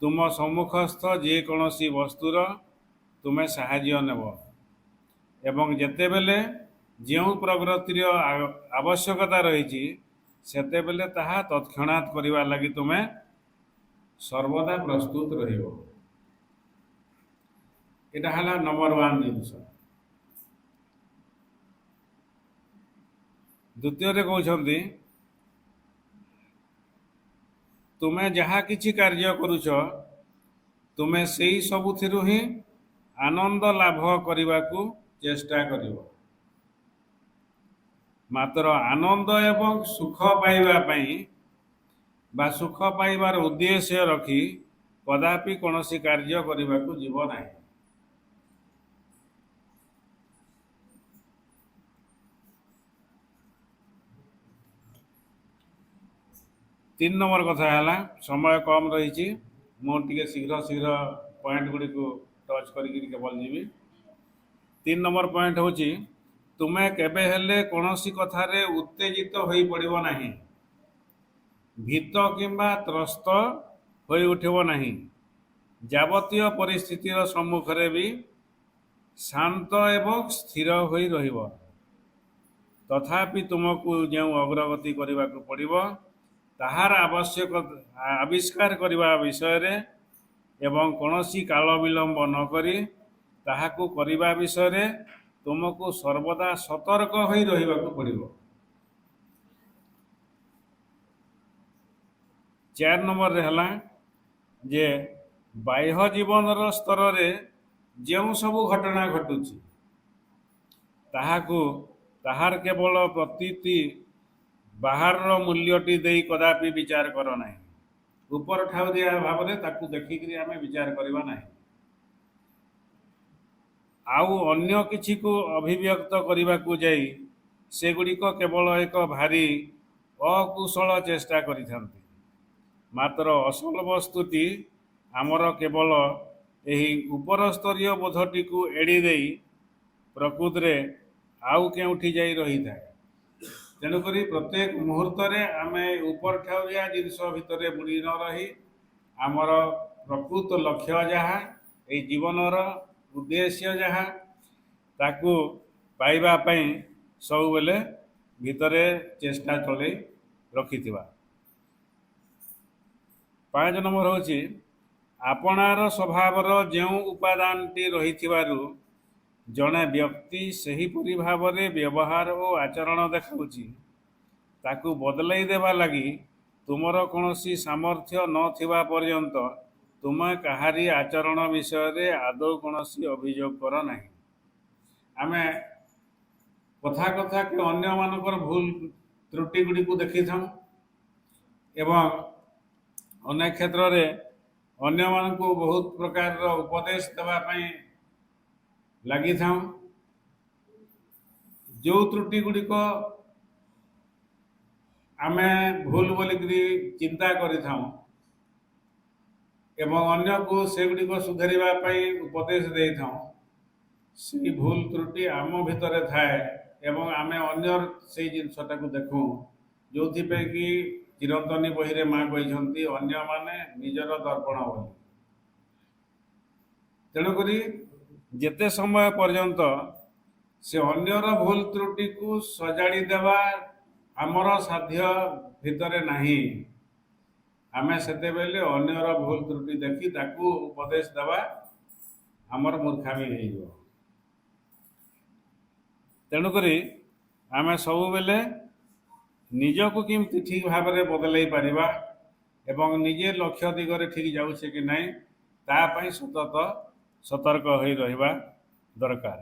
ତୁମ ସମ୍ମୁଖସ୍ଥ ଯେକୌଣସି ବସ୍ତୁର ତୁମେ ସାହାଯ୍ୟ ନେବ ଏବଂ ଯେତେବେଳେ ଯେଉଁ ପ୍ରଗତିର ଆବଶ୍ୟକତା ରହିଛି ସେତେବେଳେ ତାହା ତତ୍କ୍ଷଣାତ୍ କରିବା ଲାଗି ତୁମେ ସର୍ବଦା ପ୍ରସ୍ତୁତ ରହିବ। ଏଇଟା ହେଲା ନମ୍ବର 1 ଜିନିଷ। ଦ୍ୱିତୀୟରେ କହୁଛନ୍ତି ତୁମେ ଯାହା କିଛି କାର୍ଯ୍ୟ କରୁଛ ତୁମେ ସେଇ ସବୁଥିରୁ ହିଁ ଆନନ୍ଦ ଲାଭ କରିବାକୁ ଚେଷ୍ଟା କରିବ। ମାତ୍ର ଆନନ୍ଦ ଏବଂ ସୁଖ ପାଇବା ପାଇଁ ବା ସୁଖ ପାଇବାର ଉଦ୍ଦେଶ୍ୟ ରଖି କଦାପି କୌଣସି କାର୍ଯ୍ୟ କରିବାକୁ ଯିବ ନାହିଁ। ତିନି ନମ୍ବର କଥା ହେଲା, ସମୟ କମ୍ ରହିଛି, ମୁଁ ଟିକେ ଶୀଘ୍ର ପଏଣ୍ଟ ଗୁଡ଼ିକୁ ଟଚ୍ କରିକି କେବଳ ଯିବି। 3 ନମ୍ବର ପଏଣ୍ଟ ହେଉଛି ତୁମେ କେବେ ହେଲେ କୌଣସି କଥାରେ ଉତ୍ତେଜିତ ହୋଇପଡ଼ିବ ନାହିଁ, ଭୀତ କିମ୍ବା ତ୍ରସ୍ତ ହୋଇ ଉଠିବ ନାହିଁ। ଯାବତୀୟ ପରିସ୍ଥିତିର ସମ୍ମୁଖରେ ବି ଶାନ୍ତ ଏବଂ ସ୍ଥିର ହୋଇ ରହିବ। ତଥାପି ତୁମକୁ ଯେଉଁ ଅଗ୍ରଗତି କରିବାକୁ ପଡ଼ିବ ତାହାର ଆବିଷ୍କାର କରିବା ବିଷୟରେ ଏବଂ କୌଣସି କାଳ ବିଳମ୍ବ ନକରି ତାହାକୁ କରିବା ବିଷୟରେ ତୁମକୁ ସର୍ବଦା ସତର୍କ ହୋଇ ରହିବାକୁ ପଡ଼ିବ। 4 ନମ୍ବରରେ ହେଲା ଯେ ବାହ୍ୟ ଜୀବନର ସ୍ତରରେ ଯେଉଁ ସବୁ ଘଟଣା ଘଟୁଛି ତାହାର କେବଳ ପ୍ରତୀତି ବାହାରର ମୂଲ୍ୟଟି ଦେଇ କଦାପି ବିଚାର କର ନାହିଁ। ଉପର ଠାଉରିଆ ଭାବରେ ତାକୁ ଦେଖିକରି ଆମେ ବିଚାର କରିବା ନାହିଁ। ଆଉ ଅନ୍ୟ କିଛିକୁ ଅଭିବ୍ୟକ୍ତ କରିବାକୁ ଯାଇ ସେଗୁଡ଼ିକ କେବଳ ଏକ ଭାରି ଅକୁଶଳ ଚେଷ୍ଟା କରିଥାନ୍ତି। ମାତ୍ର ଅସଲ ବସ୍ତୁଟି ଆମର କେବଳ ଏହି ଉପରସ୍ତରୀୟ ବୋଧଟିକୁ ଏଡ଼ି ଦେଇ ପ୍ରକୃତରେ ଆଉ କେଉଁଠି ଯାଇ ରହିଥାଏ। ତେଣୁକରି ପ୍ରତ୍ୟେକ ମୁହୂର୍ତ୍ତରେ ଆମେ ଉପର ଠାଉରିଆ ଜିନିଷ ଭିତରେ ବୁଡ଼ି ନ ରହି ଆମର ପ୍ରକୃତ ଲକ୍ଷ୍ୟ ଯାହା ଏଇ ଜୀବନର ଉଦ୍ଦେଶ୍ୟ ଯାହା ତାକୁ ପାଇବା ପାଇଁ ସବୁବେଳେ ଭିତରେ ଚେଷ୍ଟା ଚଳାଇ ରଖିଥିବା। 5 ନମ୍ବର ହେଉଛି ଆପଣାର ସ୍ୱଭାବର ଯେଉଁ ଉପାଦାନଟି ରହିଥିବାରୁ ଜଣେ ବ୍ୟକ୍ତି ସେହିପରି ଭାବରେ ବ୍ୟବହାର ଓ ଆଚରଣ ଦେଖାଉଛି ତାକୁ ବଦଳାଇ ଦେବା ଲାଗି ତୁମର କୌଣସି ସାମର୍ଥ୍ୟ ନଥିବା ପର୍ଯ୍ୟନ୍ତ ତୁମେ କାହାରି ଆଚରଣ ବିଷୟରେ ଆଦୌ କୌଣସି ଅଭିଯୋଗ କର ନାହିଁ। ଆମେ କଥା କି ଅନ୍ୟମାନଙ୍କର ଭୁଲ ତ୍ରୁଟି ଗୁଡ଼ିକୁ ଦେଖିଥାଉ ଏବଂ ଅନେକ କ୍ଷେତ୍ରରେ ଅନ୍ୟମାନଙ୍କୁ ବହୁତ ପ୍ରକାରର ଉପଦେଶ ଦେବା ପାଇଁ ଲାଗିଥାଉ। ଯେଉଁ ତ୍ରୁଟି ଗୁଡ଼ିକ ଆମେ ଭୁଲ ବୋଲିକରି ଚିନ୍ତା କରିଥାଉ ଏବଂ ଅନ୍ୟକୁ ସେଗୁଡ଼ିକ ସୁଧାରିବା ପାଇଁ ଉପଦେଶ ଦେଇଥାଉ, ସେଇ ଭୁଲ ତ୍ରୁଟି ଆମ ଭିତରେ ଥାଏ ଏବଂ ଆମେ ଅନ୍ୟ ସେଇ ଜିନିଷଟାକୁ ଦେଖୁ, ଯେଉଁଥିପାଇଁ କି ଚିରନ୍ତନୀ ବହିରେ ମା କହିଛନ୍ତି ଅନ୍ୟମାନେ ନିଜର ଦର୍ପଣ ବୋଲି। ତେଣୁକରି ଯେତେ ସମୟ ପର୍ଯ୍ୟନ୍ତ ସେ ଅନ୍ୟର ଭୁଲ ତ୍ରୁଟିକୁ ସଜାଡ଼ି ଦେବା ଆମର ସାଧ୍ୟ ଭିତରେ ନାହିଁ, ଆମେ ସେତେବେଳେ ଅନ୍ୟର ଭୁଲ ତ୍ରୁଟି ଦେଖି ତାକୁ ଉପଦେଶ ଦେବା ଆମର ମୂର୍ଖାମୀ ହେଇଯିବ। ତେଣୁକରି ଆମେ ସବୁବେଳେ ନିଜକୁ କେମିତି ଠିକ୍ ଭାବରେ ବଦଳାଇ ପାରିବା ଏବଂ ନିଜେ ଲକ୍ଷ୍ୟ ଦିଗରେ ଠିକ୍ ଯାଉଛେ କି ନାହିଁ ତା ପାଇଁ ସତର୍କ ହୋଇ ରହିବା ଦରକାର।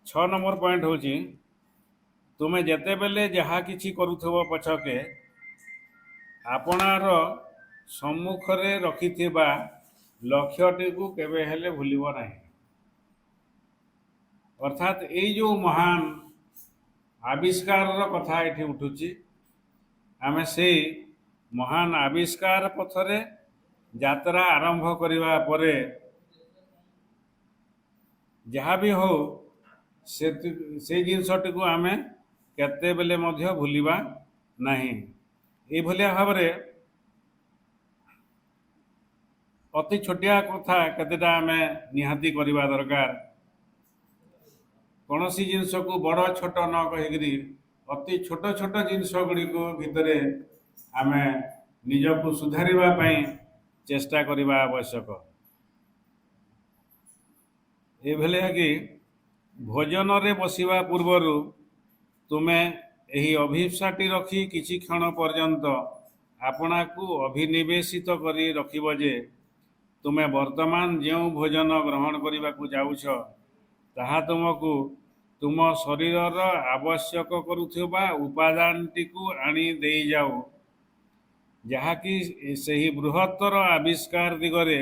6 ନମ୍ବର ପଏଣ୍ଟ ହେଉଛି ତୁମେ ଯେତେବେଳେ ଯାହା କିଛି କରୁଥିବ ପଛକେ ଆପଣାର ସମ୍ମୁଖରେ ରଖିଥିବା ଲକ୍ଷ୍ୟଟିକୁ କେବେ ହେଲେ ଭୁଲିବ ନାହିଁ। ଅର୍ଥାତ୍ ଏଇ ଯେଉଁ ମହାନ ଆବିଷ୍କାରର କଥା ଏଠି ଉଠୁଛି, ଆମେ ସେଇ ମହାନ ଆବିଷ୍କାର ପଥରେ ଯାତ୍ରା ଆରମ୍ଭ କରିବା ପରେ ଯାହା ବି ହଉ ସେଇ ଜିନିଷଟିକୁ ଆମେ କେତେବେଳେ ମଧ୍ୟ ଭୁଲିବା ନାହିଁ। ଏଇଭଳିଆ ଭାବରେ ଅତି ଛୋଟିଆ କଥା କେତେଟା ଆମେ ନିହାତି କରିବା ଦରକାର। କୌଣସି ଜିନିଷକୁ ବଡ଼ ଛୋଟ ନ କହିକିରି ଅତି ଛୋଟ ଛୋଟ ଜିନିଷ ଗୁଡ଼ିକୁ ଭିତରେ ଆମେ ନିଜକୁ ସୁଧାରିବା ପାଇଁ ଚେଷ୍ଟା କରିବା ଆବଶ୍ୟକ। ଏଭଳିଆ କି ଭୋଜନରେ ବସିବା ପୂର୍ବରୁ ତୁମେ ଏହି ଅଭିପ୍ସାଟି ରଖି କିଛି କ୍ଷଣ ପର୍ଯ୍ୟନ୍ତ ଆପଣାକୁ ଅଭିନିବେଶିତ କରି ରଖିବ ଯେ ତୁମେ ବର୍ତ୍ତମାନ ଯେଉଁ ଭୋଜନ ଗ୍ରହଣ କରିବାକୁ ଯାଉଛ ତାହା ତୁମକୁ ତୁମ ଶରୀରର ଆବଶ୍ୟକ କରୁଥିବା ଉପାଦାନଟିକୁ ଆଣି ଦେଇଯାଉ, ଯାହାକି ସେହି ବୃହତ୍ତର ଆବିଷ୍କାର ଦିଗରେ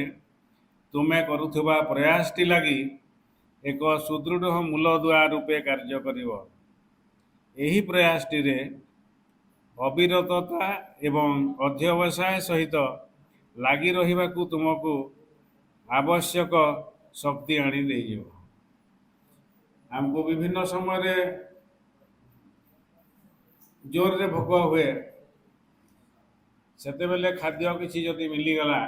ତୁମେ କରୁଥିବା ପ୍ରୟାସଟି ଲାଗି ଏକ ସୁଦୃଢ଼ ମୂଳଦୁଆ ରୂପେ କାର୍ଯ୍ୟ କରିବ। ଏହି ପ୍ରୟାସଟିରେ ଅବିରତତା ଏବଂ ଅଧ୍ୟବସାୟ ସହିତ ଲାଗି ରହିବାକୁ ତୁମକୁ ଆବଶ୍ୟକ ଶକ୍ତି ଆଣି ଦେଇଯିବ। ଆମକୁ ବିଭିନ୍ନ ସମୟରେ ଜୋରରେ ଭୋକ ହୁଏ, ସେତେବେଳେ ଖାଦ୍ୟ କିଛି ଯଦି ମିଳିଗଲା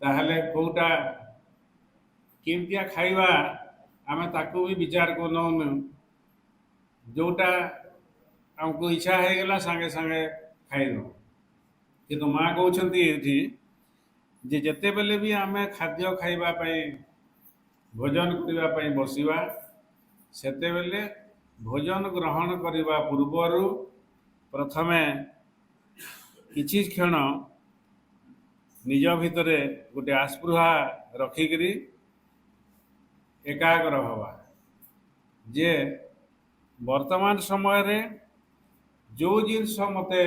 ତାହେଲେ କେଉଁଟା କେମିତିଆ ଖାଇବା ଆମେ ତାକୁ ବି ବିଚାର କରୁନୁ, ଯେଉଁଟା ଆମକୁ ଇଚ୍ଛା ହେଇଗଲା ସାଙ୍ଗେ ସାଙ୍ଗେ ଖାଇଦେଉ। କିନ୍ତୁ ମା କହୁଛନ୍ତି ଏଠି ଯେ ଯେତେବେଳେ ବି ଆମେ ଖାଦ୍ୟ ଖାଇବା ପାଇଁ ଭୋଜନ କରିବା ପାଇଁ ବସିବା ସେତେବେଳେ ଭୋଜନ ଗ୍ରହଣ କରିବା ପୂର୍ବରୁ ପ୍ରଥମେ କିଛି କ୍ଷଣ ନିଜ ଭିତରେ ଗୋଟେ ଆସ୍ପୃହା ରଖିକିରି ଏକାଗ୍ର ହେବା ଯେ ବର୍ତ୍ତମାନ ସମୟରେ ଯେଉଁ ଜିନିଷ ମୋତେ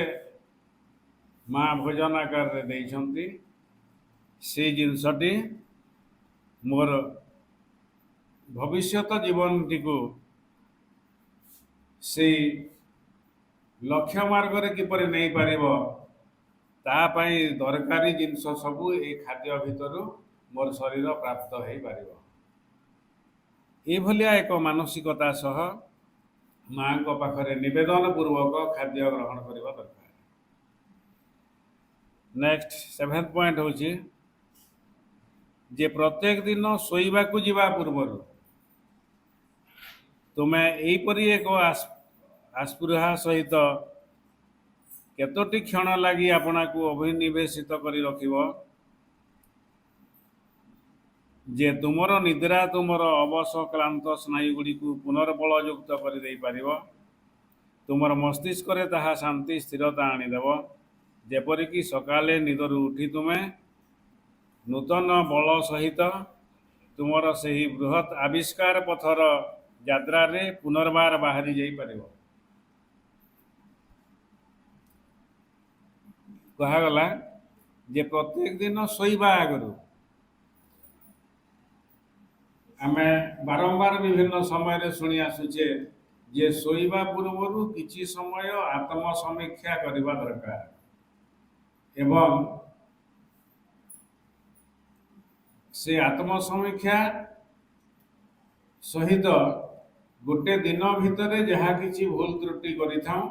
ମା ଭୋଜନ ଆକାରରେ ଦେଇଛନ୍ତି ସେଇ ଜିନିଷଟି ମୋର ଭବିଷ୍ୟତ ଜୀବନଟିକୁ ସେଇ ଲକ୍ଷ୍ୟ ମାର୍ଗରେ କିପରି ନେଇପାରିବ ତା ପାଇଁ ଦରକାରୀ ଜିନିଷ ସବୁ ଏଇ ଖାଦ୍ୟ ଭିତରୁ ମୋର ଶରୀର ପ୍ରାପ୍ତ ହେଇପାରିବ। ଏଭଳିଆ ଏକ ମାନସିକତା ସହ ମାଙ୍କ ପାଖରେ ନିବେଦନ ପୂର୍ବକ ଖାଦ୍ୟ ଗ୍ରହଣ କରିବା ଦରକାର। ନେକ୍ସଟ 7th ପଏଣ୍ଟ ହେଉଛି ଯେ ପ୍ରତ୍ୟେକ ଦିନ ଶୋଇବାକୁ ଯିବା ପୂର୍ବରୁ ତୁମେ ଏହିପରି ଏକ ଆସ୍ପୃହା ସହିତ କେତୋଟି କ୍ଷଣ ଲାଗି ଆପଣାକୁ ଅଭିନିବେଶିତ କରି ରଖିବ ଯେ ତୁମର ନିଦ୍ରା ତୁମର ଅବଶ କ୍ଳାନ୍ତ ସ୍ନାୟୁଗୁଡ଼ିକୁ ପୁନର୍ବଳଯୁକ୍ତ କରିଦେଇପାରିବ। ତୁମର ମସ୍ତିଷ୍କରେ ତାହା ଶାନ୍ତି ସ୍ଥିରତା ଆଣିଦେବ, ଯେପରିକି ସକାଳେ ନିଦରୁ ଉଠି ତୁମେ ନୂତନ ବଳ ସହିତ ତୁମର ସେହି ବୃହତ୍ ଆବିଷ୍କାର ପଥର ଯାତ୍ରାରେ ପୁନର୍ବାର ବାହାରି ଯାଇପାରିବ। କୁହାଗଲା ଯେ ପ୍ରତ୍ୟେକ ଦିନ ଶୋଇବା ଆଗରୁ ଆମେ ବାରମ୍ବାର ବିଭିନ୍ନ ସମୟରେ ଶୁଣି ଆସୁଛେ ଯେ ଶୋଇବା ପୂର୍ବରୁ କିଛି ସମୟ ଆତ୍ମସମୀକ୍ଷା କରିବା ଦରକାର ଏବଂ ସେ ଆତ୍ମସମୀକ୍ଷା ସହିତ ଗୋଟେ ଦିନ ଭିତରେ ଯାହା କିଛି ଭୁଲ ତ୍ରୁଟି କରିଥାଉ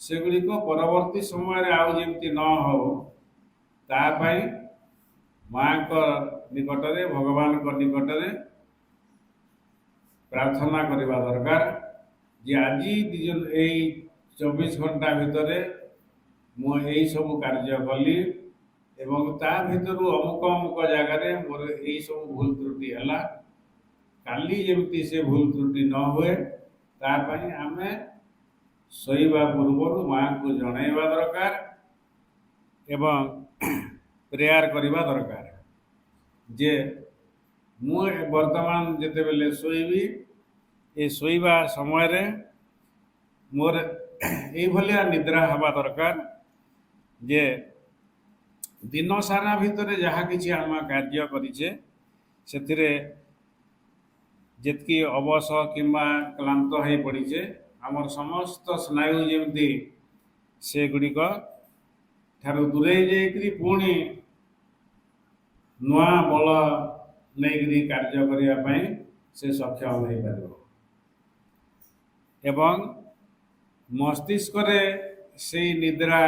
ସେଗୁଡ଼ିକ ପରବର୍ତ୍ତୀ ସମୟରେ ଆଉ ଯେମିତି ନ ହଉ ତା ପାଇଁ ମାଙ୍କ ନିକଟରେ ଭଗବାନଙ୍କ ନିକଟରେ ପ୍ରାର୍ଥନା କରିବା ଦରକାର ଯେ ଆଜି ଏଇ 24 ଘଣ୍ଟା ଭିତରେ ମୁଁ ଏହିସବୁ କାର୍ଯ୍ୟ କଲି ଏବଂ ତା ଭିତରୁ ଅମୁକ ଅମୁକ ଜାଗାରେ ମୋର ଏହିସବୁ ଭୁଲ ତ୍ରୁଟି ହେଲା, କାଲି ଯେମିତି ସେ ଭୁଲ ତ୍ରୁଟି ନ ହୁଏ ତା ପାଇଁ ଆମେ ଶୋଇବା ପୂର୍ବରୁ ମାଙ୍କୁ ଜଣାଇବା ଦରକାର ଏବଂ ପ୍ରେୟାର କରିବା ଦରକାର ଯେ ମୁଁ ବର୍ତ୍ତମାନ ଯେତେବେଳେ ଶୋଇବି ଏ ଶୋଇବା ସମୟରେ ମୋର ଏଇଭଳିଆ ନିଦ୍ରା ହେବା ଦରକାର ଯେ ଦିନ ସାରା ଭିତରେ ଯାହା କିଛି ଆମେ କାର୍ଯ୍ୟ କରିଛେ ସେଥିରେ ଯେତିକି ଅବଶ କିମ୍ବା କ୍ଳାନ୍ତ ହେଇ ପଡ଼ିଛେ ଆମର ସମସ୍ତ ସ୍ନାୟୁ ଯେମିତି ସେଗୁଡ଼ିକ ଠାରୁ ଦୂରେଇ ଯାଇକରି ପୁଣି ନୂଆ ବଳ ନେଇକରି କାର୍ଯ୍ୟ କରିବା ପାଇଁ ସେ ସକ୍ଷମ ହୋଇପାରିବ ଏବଂ ମସ୍ତିଷ୍କରେ ସେଇ ନିଦ୍ରା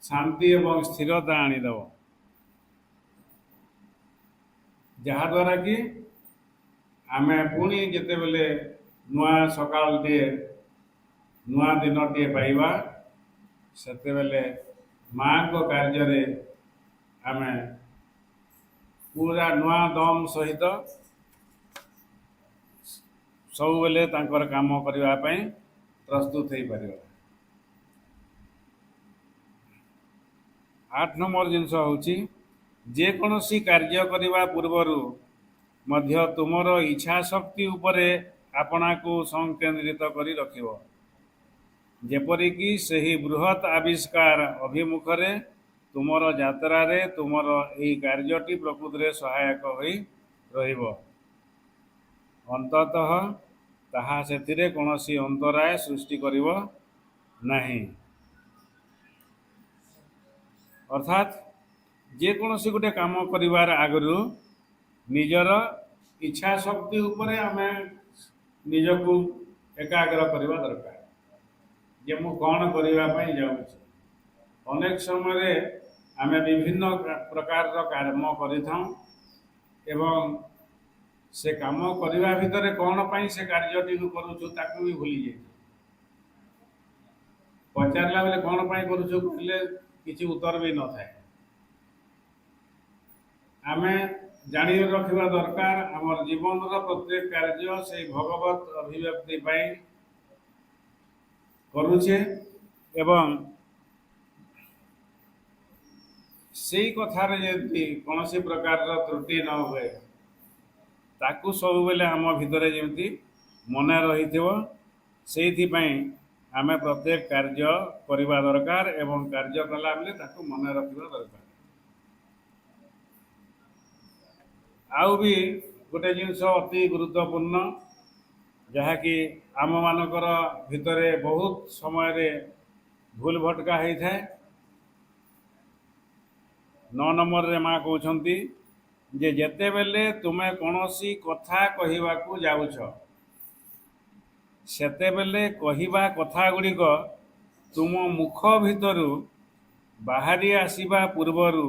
ଶାନ୍ତି ଏବଂ ସ୍ଥିରତା ଆଣିଦେବ, ଯାହାଦ୍ୱାରା କି ଆମେ ପୁଣି ଯେତେବେଳେ ନୂଆ ସକାଳଟିଏ ନୂଆ ଦିନଟିଏ ପାଇବା ସେତେବେଳେ ମାଙ୍କ କାର୍ଯ୍ୟରେ ଆମେ ପୁରା ନୂଆ ଦମ ସହିତ ସବୁବେଳେ ତାଙ୍କର କାମ କରିବା ପାଇଁ ପ୍ରସ୍ତୁତ ହେଇପାରିବ। 8 ନମ୍ବର ଜିନିଷ ହେଉଛି ଯେକୌଣସି କାର୍ଯ୍ୟ କରିବା ପୂର୍ବରୁ ମଧ୍ୟ ତୁମର ଇଚ୍ଛା ଶକ୍ତି ଉପରେ ଆପଣାକୁ ସଂକେନ୍ଦ୍ରିତ କରି ରଖିବ, ଯେପରିକି ସେହି ବୃହତ୍ ଆବିଷ୍କାର ଅଭିମୁଖରେ ତୁମର ଯାତ୍ରାରେ ତୁମର ଏହି କାର୍ଯ୍ୟଟି ପ୍ରକୃତରେ ସହାୟକ ହୋଇ ରହିବ। ଅନ୍ତତଃ ତାହା ସେଥିରେ କୌଣସି ଅନ୍ତରାୟ ସୃଷ୍ଟି କରିବ ନାହିଁ। ଅର୍ଥାତ୍ ଯେକୌଣସି ଗୋଟେ କାମ କରିବାର ଆଗରୁ ନିଜର ଇଚ୍ଛା ଶକ୍ତି ଉପରେ ଆମେ ନିଜକୁ ଏକାଗ୍ର କରିବା ଦରକାର ଯେ ମୁଁ କ'ଣ କରିବା ପାଇଁ ଯାଉଛି। ଅନେକ ସମୟରେ ଆମେ ବିଭିନ୍ନ ପ୍ରକାରର କାମ କରିଥାଉ ଏବଂ ସେ କାମ କରିବା ଭିତରେ କ'ଣ ପାଇଁ ସେ କାର୍ଯ୍ୟଟିକୁ କରୁଛୁ ତାକୁ ବି ଭୁଲି ଯାଇଥାଉ। ପଚାରିଲା ବେଳେ କ'ଣ ପାଇଁ କରୁଛୁ କହିଲେ କିଛି ଉତ୍ତର ବି ନଥାଏ। ଆମେ ଜାଣି ରଖିବା ଦରକାର ଆମର ଜୀବନର ପ୍ରତ୍ୟେକ କାର୍ଯ୍ୟ ସେଇ ଭଗବତ ଅଭିବ୍ୟକ୍ତି ପାଇଁ କରୁଛେ ଏବଂ ସେଇ କଥାରେ ଯେମିତି କୌଣସି ପ୍ରକାରର ତ୍ରୁଟି ନ ହୁଏ ତାକୁ ସବୁବେଳେ ଆମ ଭିତରେ ଯେମିତି ମନେ ରହିଥିବ, ସେଇଥିପାଇଁ ଆମେ ପ୍ରତ୍ୟେକ କାର୍ଯ୍ୟ କରିବା ଦରକାର ଏବଂ କାର୍ଯ୍ୟ କଲାବେଳେ ତାକୁ ମନେ ରଖିବା ଦରକାର। ଆଉ ବି ଗୋଟେ ଜିନିଷ ଅତି ଗୁରୁତ୍ୱପୂର୍ଣ୍ଣ ଯାହାକି ଆମମାନଙ୍କର ଭିତରେ ବହୁତ ସମୟରେ ଭୁଲ ଭଟକା ହେଇଥାଏ। 9 ନମ୍ବରରେ ମା' କହୁଛନ୍ତି ଯେ ଯେତେବେଳେ ତୁମେ କୌଣସି କଥା କହିବାକୁ ଯାଉଛ ସେତେବେଳେ କହିବା କଥା ଗୁଡ଼ିକ ତୁମ ମୁଖ ଭିତରୁ ବାହାରି ଆସିବା ପୂର୍ବରୁ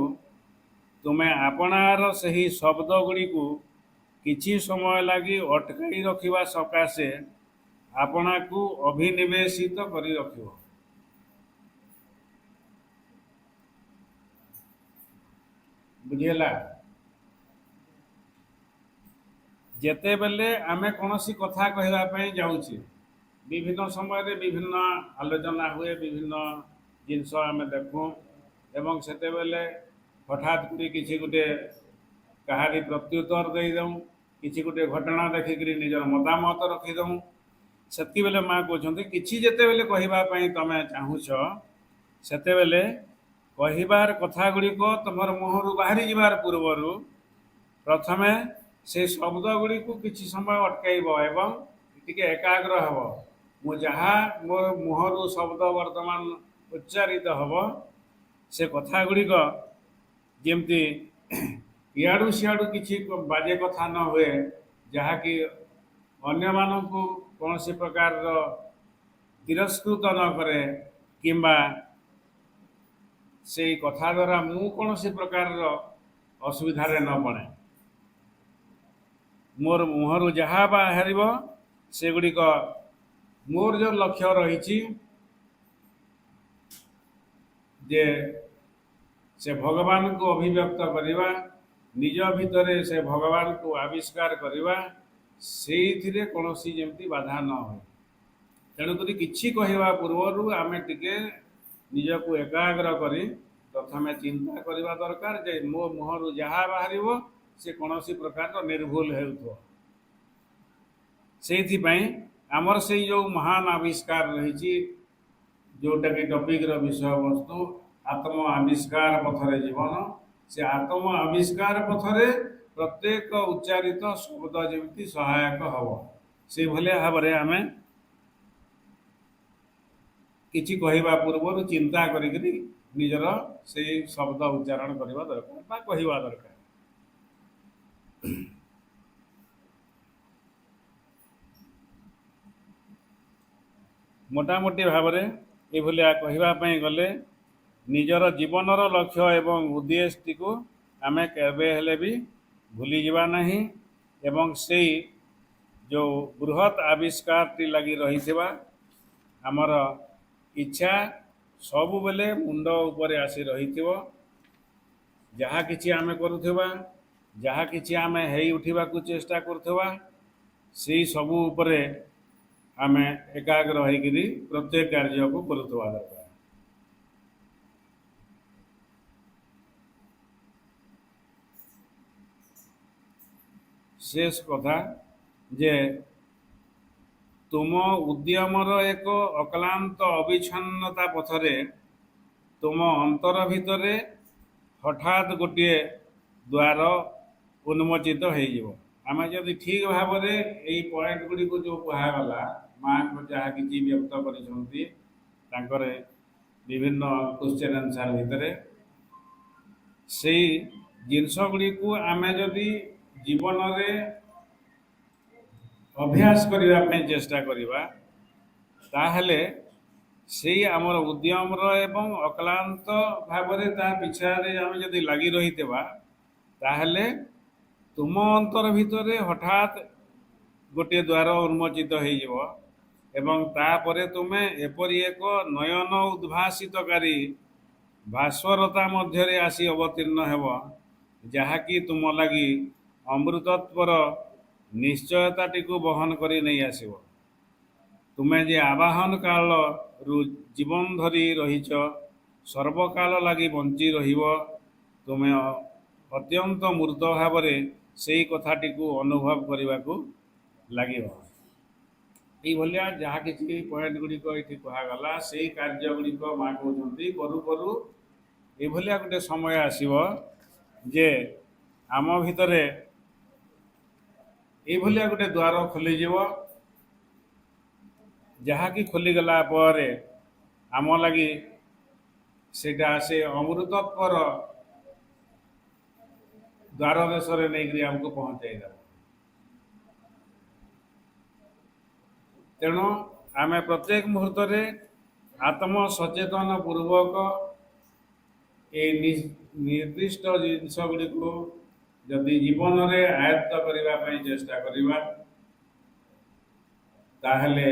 ତୁମେ ଆପଣାର ସେହି ଶବ୍ଦ ଗୁଡ଼ିକୁ କିଛି ସମୟ ଲାଗି ଅଟକାଇ ରଖିବା ସକାଶେ ଆପଣାକୁ ଅଭିନିବେଶିତ କରି ରଖିବ। ବୁଝିହେଲା? ଯେତେବେଳେ ଆମେ କୌଣସି କଥା କହିବା ପାଇଁ ଯାଉଛେ ବିଭିନ୍ନ ସମୟରେ ବିଭିନ୍ନ ଆଲୋଚନା ହୁଏ, ବିଭିନ୍ନ ଜିନିଷ ଆମେ ଦେଖୁ ଏବଂ ସେତେବେଳେ ହଠାତ୍ କରି କିଛି ଗୋଟେ କାହାରି ପ୍ରତ୍ୟୁତ୍ତର ଦେଇଦେଉ, କିଛି ଗୋଟେ ଘଟଣା ଦେଖିକରି ନିଜର ମତାମତ ରଖିଦେଉ। ସେତିକିବେଳେ ମାଆ କହୁଛନ୍ତି କିଛି ଯେତେବେଳେ କହିବା ପାଇଁ ତମେ ଚାହୁଁଛ ସେତେବେଳେ କହିବାର କଥା ଗୁଡ଼ିକ ତୁମର ମୁହଁରୁ ବାହାରି ଯିବାର ପୂର୍ବରୁ ପ୍ରଥମେ ସେ ଶବ୍ଦ ଗୁଡ଼ିକୁ କିଛି ସମୟ ଅଟକାଇବ ଏବଂ ଟିକେ ଏକାଗ୍ର ହେବ। ମୁଁ ଯାହା ମୋ ମୁହଁରୁ ଶବ୍ଦ ବର୍ତ୍ତମାନ ଉଚ୍ଚାରିତ ହେବ ସେ କଥା ଗୁଡ଼ିକ ଯେମିତି ଇଆଡ଼ୁ ସିଆଡ଼ୁ କିଛି ବାଜେ କଥା ନ ହୁଏ, ଯାହାକି ଅନ୍ୟମାନଙ୍କୁ କୌଣସି ପ୍ରକାରର ତିରସ୍କୃତ ନ କରେ କିମ୍ବା ସେଇ କଥା ଦ୍ୱାରା ମୁଁ କୌଣସି ପ୍ରକାରର ଅସୁବିଧାରେ ନ ପଡ଼େ। ମୋର ମୁହଁରୁ ଯାହା ବାହାରିବ ସେଗୁଡ଼ିକ ମୋର ଯେଉଁ ଲକ୍ଷ୍ୟ ରହିଛି ଯେ ସେ ଭଗବାନଙ୍କୁ ଅଭିବ୍ୟକ୍ତ କରିବା, ନିଜ ଭିତରେ ସେ ଭଗବାନଙ୍କୁ ଆବିଷ୍କାର କରିବା, ସେଇଥିରେ କୌଣସି ଯେମିତି ବାଧା ନ ହୁଏ। ତେଣୁକରି କିଛି କହିବା ପୂର୍ବରୁ ଆମେ ଟିକେ ନିଜକୁ ଏକାଗ୍ର କରି ପ୍ରଥମେ ଚିନ୍ତା କରିବା ଦରକାର ଯେ ମୋ ମୁହଁରୁ ଯାହା ବାହାରିବ ସେ କୌଣସି ପ୍ରକାରର ନିର୍ଭୁଲ ହେଉଥିବ। ସେଇଥିପାଇଁ ଆମର ସେଇ ଯେଉଁ ମହାନ ଆବିଷ୍କାର ରହିଛି, ଯେଉଁଟାକି ଟପିକ୍ର ବିଷୟବସ୍ତୁ ଆତ୍ମ ଆବିଷ୍କାର ପଥରେ ଜୀବନ, ସେ ଆତ୍ମ ଆବିଷ୍କାର ପଥରେ ପ୍ରତ୍ୟେକ ଉଚ୍ଚାରିତ ଶବ୍ଦ ଯେମିତି ସହାୟକ ହେବ ସେଇଭଳିଆ ଭାବରେ ଆମେ କିଛି କହିବା ପୂର୍ବରୁ ଚିନ୍ତା କରିକିରି ନିଜର ସେଇ ଶବ୍ଦ ଉଚ୍ଚାରଣ କରିବା ଦରକାର ବା କହିବା ଦରକାର। ମୋଟାମୋଟି ଭାବରେ ଏଭଳିଆ କହିବା ପାଇଁ ଗଲେ ନିଜର ଜୀବନର ଲକ୍ଷ୍ୟ ଏବଂ ଉଦ୍ଦେଶ୍ୟଟିକୁ ଆମେ କେବେ ହେଲେ ବି ଭୁଲିଯିବା ନାହିଁ ଏବଂ ସେଇ ଯେଉଁ ବୃହତ୍ ଆବିଷ୍କାରଟି ଲାଗି ରହିଥିବା ଆମର ଇଚ୍ଛା ସବୁବେଳେ ମୁଣ୍ଡ ଉପରେ ଆସି ରହିଥିବ। ଯାହା କିଛି ଆମେ କରୁଥିବା, ଯାହା କିଛି ଆମେ ହେଇ ଉଠିବାକୁ ଚେଷ୍ଟା କରୁଥିବା, ସେଇ ସବୁ ଉପରେ ଆମେ ଏକାଗ୍ର ହେଇକିରି ପ୍ରତ୍ୟେକ କାର୍ଯ୍ୟକୁ କରୁଥିବା ଦରକାର। ଶେଷ କଥା ଯେ ତୁମ ଉଦ୍ୟମର ଏକ ଅକ୍ଲାନ୍ତ ଅବିଚ୍ଛନ୍ନତା ପଥରେ ତୁମ ଅନ୍ତର ଭିତରେ ହଠାତ୍ ଗୋଟିଏ ଦ୍ୱାର ଉନ୍ମୋଚିତ ହେଇଯିବ। ଆମେ ଯଦି ଠିକ୍ ଭାବରେ ଏଇ ପଏଣ୍ଟ ଗୁଡ଼ିକୁ ଯେଉଁ କୁହାଗଲା, ମାଆଙ୍କ ଯାହା କିଛି ବ୍ୟକ୍ତ କରିଛନ୍ତି ତାଙ୍କର ବିଭିନ୍ନ କ୍ୱେଶ୍ଚନ୍ ଆନ୍ସର୍ ଭିତରେ, ସେଇ ଜିନିଷ ଗୁଡ଼ିକୁ ଆମେ ଯଦି ଜୀବନରେ ଅଭ୍ୟାସ କରିବା ପାଇଁ ଚେଷ୍ଟା କରିବା ତାହେଲେ ସେଇ ଆମର ଉଦ୍ୟମର ଏବଂ ଅକ୍ଲାନ୍ତ ଭାବରେ ତା ପିଛାରେ ଆମେ ଯଦି ଲାଗି ରହିଥିବା ତାହେଲେ ତୁମ ଅନ୍ତର ଭିତରେ ହଠାତ୍ ଗୋଟିଏ ଦ୍ୱାର ଉନ୍ମୋଚିତ ହେଇଯିବ ଏବଂ ତାପରେ ତୁମେ ଏପରି ଏକ ନୟନ ଉଦ୍ଭାସିତକାରୀ ଭାସ୍ୱରତା ମଧ୍ୟରେ ଆସି ଅବତୀର୍ଣ୍ଣ ହେବ, ଯାହାକି ତୁମ ଲାଗି ଅମୃତତ୍ୱର ନିଶ୍ଚୟତାଟିକୁ ବହନ କରି ନେଇ ଆସିବ। ତୁମେ ଯେ ଆବାହନ କାଳରୁ ଜୀବନ ଧରି ରହିଛ, ସର୍ବକାଳ ଲାଗି ବଞ୍ଚି ରହିବ, ତୁମେ ଅତ୍ୟନ୍ତ ମୂର୍ତ୍ତ ଭାବରେ ସେଇ କଥାଟିକୁ ଅନୁଭବ କରିବାକୁ ଲାଗିବ। ଏଇଭଳିଆ ଯାହା କିଛି ପଏଣ୍ଟ ଗୁଡ଼ିକ ଏଠି କୁହାଗଲା, ସେଇ କାର୍ଯ୍ୟ ଗୁଡ଼ିକ ମାଆ କହୁଛନ୍ତି କରୁ କରୁ ଏଇଭଳିଆ ଗୋଟେ ସମୟ ଆସିବ ଯେ ଆମ ଭିତରେ ଏଇଭଳିଆ ଗୋଟେ ଦ୍ୱାର ଖୋଲିଯିବ, ଯାହାକି ଖୋଲିଗଲା ପରେ ଆମ ଲାଗି ସେଇଟା ସେ ଅମୃତତ୍ୱର ଦ୍ୱାର ଦେଶରେ ନେଇକରି ଆମକୁ ପହଞ୍ଚାଇ ଦେବ। ତେଣୁ ଆମେ ପ୍ରତ୍ୟେକ ମୁହୂର୍ତ୍ତରେ ଆତ୍ମ ସଚେତନ ପୂର୍ବକ এই ନିର୍ଦ୍ଦିଷ୍ଟ ଜିନିଷ ଗୁଡ଼ିକୁ ଯଦି ଜୀବନରେ ଆୟତ୍ତ କରିବା ପାଇଁ ଚେଷ୍ଟା କରିବା, ତାହେଲେ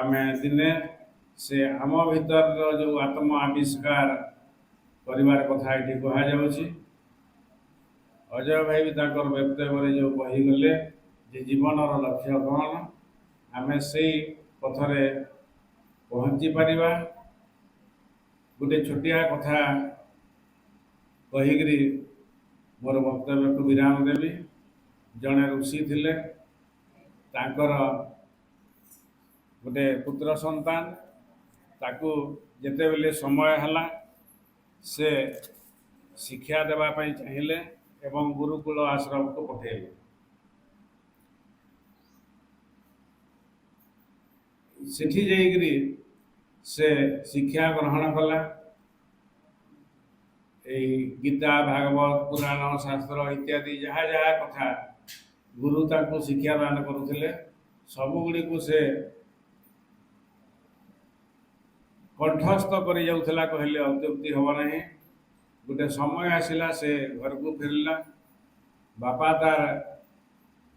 ଆମେ ଦିନେ ସେ ଆମ ଭିତରର ଯେଉଁ ଆତ୍ମ ଆବିଷ୍କାର କରିବାର କଥା ଏଠି କୁହାଯାଉଛି। ଅଜୟ ଭାଇ ବି ତାଙ୍କର ବକ୍ତବ୍ୟରେ ଯେଉଁ କହିଗଲେ ଯେ ଜୀବନର ଲକ୍ଷ୍ୟ କ'ଣ, ଆମେ ସେଇ ପଥରେ ପହଞ୍ଚି ପାରିବା। ଗୋଟେ ଛୋଟିଆ କଥା କହିକିରି ମୋର ବକ୍ତବ୍ୟକୁ ବିରାମ ଦେବି। ଜଣେ ଋଷି ଥିଲେ, ତାଙ୍କର ଗୋଟେ ପୁତ୍ର ସନ୍ତାନ, ତାକୁ ଯେତେବେଳେ ସମୟ ହେଲା ସେ ଶିକ୍ଷା ଦେବା ପାଇଁ ଚାହିଁଲେ ଏବଂ ଗୁରୁକୁଳ ଆଶ୍ରମକୁ ପଠାଇଲେ। ସେଠି ଯାଇକରି ସେ ଶିକ୍ଷା ଗ୍ରହଣ କଲା। এই ଗୀତା, ଭାଗବତ, ପୁରାଣ, ଶାସ୍ତ୍ର ଇତ୍ୟାଦି ଯାହା ଯାହା କଥା ଗୁରୁ ତାଙ୍କୁ ଶିକ୍ଷାଦାନ କରୁଥିଲେ, ସବୁଗୁଡ଼ିକୁ ସେ କଣ୍ଠସ୍ଥ କରି ଯାଉଥିଲା କହିଲେ ଅତ୍ୟୁକ୍ତି ହେବ ନାହିଁ। ଗୋଟେ ସମୟ ଆସିଲା, ସେ ଘରକୁ ଫେରିଲା। ବାପା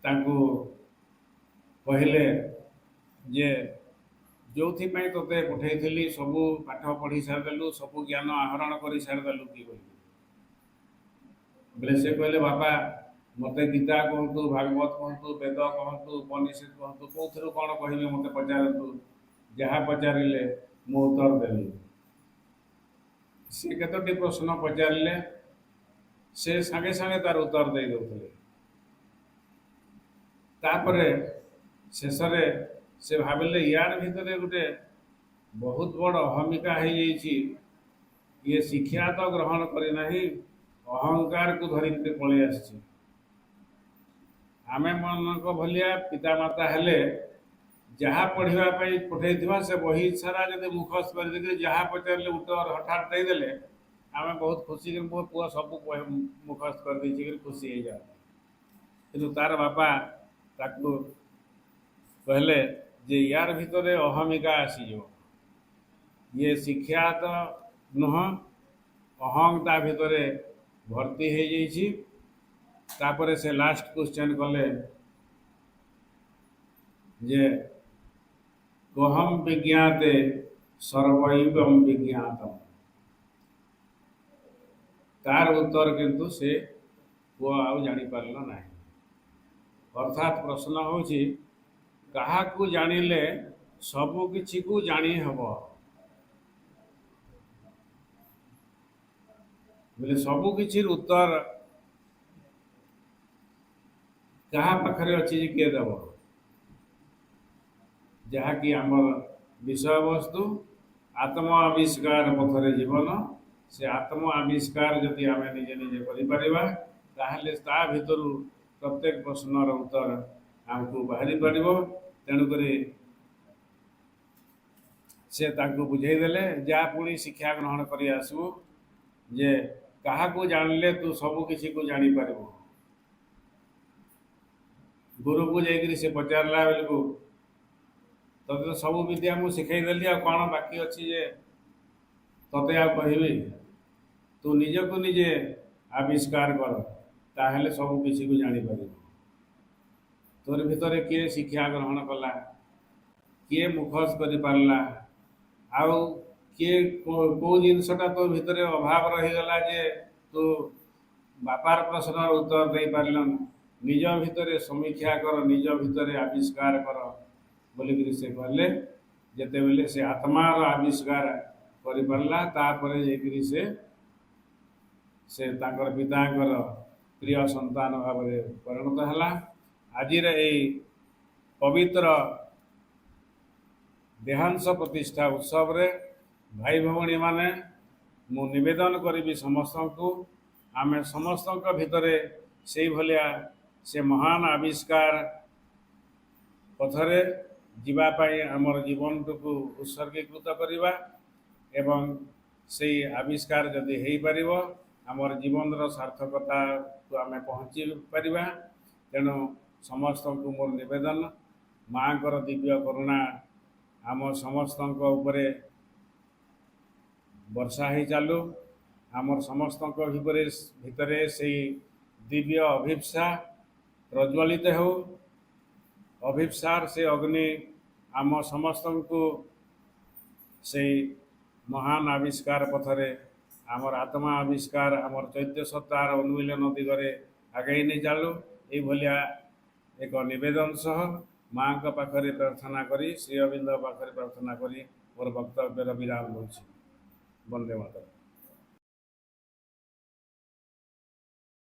ତାଙ୍କୁ କହିଲେ ଯେ ଯେଉଁଥିପାଇଁ ତୋତେ ପଠାଇଥିଲି ସବୁ ପାଠ ପଢ଼ି ସାରିଦେଲୁ, ସବୁ ଜ୍ଞାନ ଆହରଣ କରି ସାରିଦେଲୁ କି କହିଲେ? ବୋଲେ ସେ କହିଲେ, ବାପା ମୋତେ ଗୀତା କୁହନ୍ତୁ, ଭାଗବତ କୁହନ୍ତୁ, ବେଦ କୁହନ୍ତୁ, ଉପନିଷଦ କୁହନ୍ତୁ, କେଉଁଥିରୁ କ'ଣ କହିବେ ମୋତେ ପଚାରନ୍ତୁ, ଯାହା ପଚାରିଲେ ମୁଁ ଉତ୍ତର ଦେଲି। ସେ କେତୋଟି ପ୍ରଶ୍ନ ପଚାରିଲେ, ସେ ସାଙ୍ଗେ ସାଙ୍ଗେ ତାର ଉତ୍ତର ଦେଇ ଦେଉଥିଲେ। ତାପରେ ଶେଷରେ ସେ ଭାବିଲେ ୟାର ଭିତରେ ଗୋଟେ ବହୁତ ବଡ଼ ଅହମିକା ହେଇଯାଇଛି। ଇଏ ଶିକ୍ଷା ତ ଗ୍ରହଣ କରିନାହିଁ, ଅହଙ୍କାରକୁ ଧରିକି ପଳେଇ ଆସିଛି। ଆମେ ମାନଙ୍କ ଭଳିଆ ପିତାମାତା ହେଲେ ଯାହା ପଢ଼ିବା ପାଇଁ ପଠାଇଥିବା ସେ ବହି ସାରା ଯଦି ମୁଖସ୍ଥ କରିଦେଇକି ଯାହା ପଚାରିଲେ ଉତ୍ତର ହଠାତ୍ ଦେଇଦେଲେ, ଆମେ ବହୁତ ଖୁସି କି ମୋ ପୁଅ ସବୁ ମୁଖସ୍ଥ କରିଦେଇଛି କରି ଖୁସି ହେଇଯାଆନ୍ତି। କିନ୍ତୁ ତାର ବାପା ତାକୁ କହିଲେ ଯେ ୟାର ଭିତରେ ଅହମିକା ଆସିଯିବ, ଇଏ ଶିକ୍ଷା ତ ନୁହଁ, ଅହଂ ତା ଭିତରେ ଭର୍ତ୍ତି ହେଇଯାଇଛି। ତାପରେ ସେ ଲାଷ୍ଟ କ୍ୱେଶ୍ଚନ୍ କଲେ ଯେ ଗହମ ବିଜ୍ଞାତେ ସର୍ବୈବଂ ବିଜ୍ଞାତମ୍। ତାର ଉତ୍ତର କିନ୍ତୁ ସେ ପୁଅ ଆଉ ଜାଣିପାରିଲା ନାହିଁ। ଅର୍ଥାତ୍ ପ୍ରଶ୍ନ ହେଉଛି, କାହାକୁ ଜାଣିଲେ ସବୁ କିଛିକୁ ଜାଣି ହେବ? ବୋଲେ ସବୁ କିଛିର ଉତ୍ତର କାହା ପାଖରେ ଅଛି ଯେ କିଏ ଦେବ? ଯାହାକି ଆମର ବିଷୟବସ୍ତୁ ଆତ୍ମ ଆବିଷ୍କାର ପଥରେ ଜୀବନ। ସେ ଆତ୍ମ ଆବିଷ୍କାର ଯଦି ଆମେ ନିଜେ ନିଜେ କରିପାରିବା, ତାହେଲେ ତା ଭିତରୁ ପ୍ରତ୍ୟେକ ପ୍ରଶ୍ନର ଉତ୍ତର ଆମକୁ ବାହାରି ପାରିବ। ତେଣୁକରି ସେ ତାଙ୍କୁ ବୁଝେଇ ଦେଲେ, ଯାହା ପୁଣି ଶିକ୍ଷା ଗ୍ରହଣ କରି ଆସିବୁ, ଯେ କାହାକୁ ଜାଣିଲେ ତୁ ସବୁ କିଛିକୁ ଜାଣିପାରିବୁ। ଗୁରୁକୁ ଯାଇକରି ସେ ପଚାରିଲା ବେଳକୁ, ତତେ ତ ସବୁ ବିଦ୍ୟା ମୁଁ ଶିଖେଇଦେଲି, ଆଉ କ'ଣ ବାକି ଅଛି ଯେ ତତେ ଆଉ କହିବି? ତୁ ନିଜକୁ ନିଜେ ଆବିଷ୍କାର କର, ତାହେଲେ ସବୁ କିଛିକୁ ଜାଣିପାରିବୁ। ତୋର ଭିତରେ କିଏ ଶିକ୍ଷା ଗ୍ରହଣ କଲା, କିଏ ମୁଖସ୍ଥ କରିପାରିଲା, ଆଉ କିଏ କେଉଁ ଜିନିଷଟା ତୋ ଭିତରେ ଅଭାବ ରହିଗଲା ଯେ ତୁ ବାପାର ପ୍ରଶ୍ନର ଉତ୍ତର ଦେଇପାରିଲୁନି। ନିଜ ଭିତରେ ସମୀକ୍ଷା କର, ନିଜ ଭିତରେ ଆବିଷ୍କାର କର ବୋଲିକିରି ସେ କହିଲେ। ଯେତେବେଳେ ସେ ଆତ୍ମାର ଆବିଷ୍କାର କରିପାରିଲା, ତାପରେ ଯାଇକରି ସେ ତାଙ୍କର ପିତାଙ୍କର ପ୍ରିୟ ସନ୍ତାନ ଭାବରେ ପରିଣତ ହେଲା। ଆଜିର ଏଇ ପବିତ୍ର ଦେହାଂଶ ପ୍ରତିଷ୍ଠା ଉତ୍ସବରେ ଭାଇ ଭଉଣୀମାନେ, ମୁଁ ନିବେଦନ କରିବି ସମସ୍ତଙ୍କୁ, ଆମେ ସମସ୍ତଙ୍କ ଭିତରେ ସେଇଭଳିଆ ସେ ମହାନ ଆବିଷ୍କାର ପଥରେ ଯିବା ପାଇଁ ଆମର ଜୀବନଟିକୁ ଉତ୍ସର୍ଗୀକୃତ କରିବା। ଏବଂ ସେଇ ଆବିଷ୍କାର ଯଦି ହେଇପାରିବ, ଆମର ଜୀବନର ସାର୍ଥକତାକୁ ଆମେ ପହଞ୍ଚି ପାରିବା। ତେଣୁ ସମସ୍ତଙ୍କୁ ମୋର ନିବେଦନ, ମାଆଙ୍କର ଦିବ୍ୟ କରୁଣା ଆମ ସମସ୍ତଙ୍କ ଉପରେ ବର୍ଷା ହେଇ ଚାଲୁ। ଆମର ସମସ୍ତଙ୍କ ଭିତରେ ସେଇ ଦିବ୍ୟ ଅଭିପ୍ସା ପ୍ରଜ୍ୱଳିତ ହେଉ। ଅଭିପ୍ସାର ସେ ଅଗ୍ନି ଆମ ସମସ୍ତଙ୍କୁ ସେଇ ମହାନ ଆବିଷ୍କାର ପଥରେ, ଆମର ଆତ୍ମା ଆବିଷ୍କାର, ଆମର ଚୈତ୍ୟ ସତ୍ତାର ଉନ୍ମିଳନ ଦିଗରେ ଆଗେଇ ନେଇ ଚାଲୁ। ଏଇଭଳିଆ ଏକ ନିବେଦନ ସହ ମାଆଙ୍କ ପାଖରେ ପ୍ରାର୍ଥନା କରି, ଶ୍ରୀ ଅରବିନ୍ଦ ପାଖରେ ପ୍ରାର୍ଥନା କରି ମୋର ବକ୍ତବ୍ୟର ବିରାମ ଦେଉଛି। ବନ୍ଦେ ମାତରମ୍।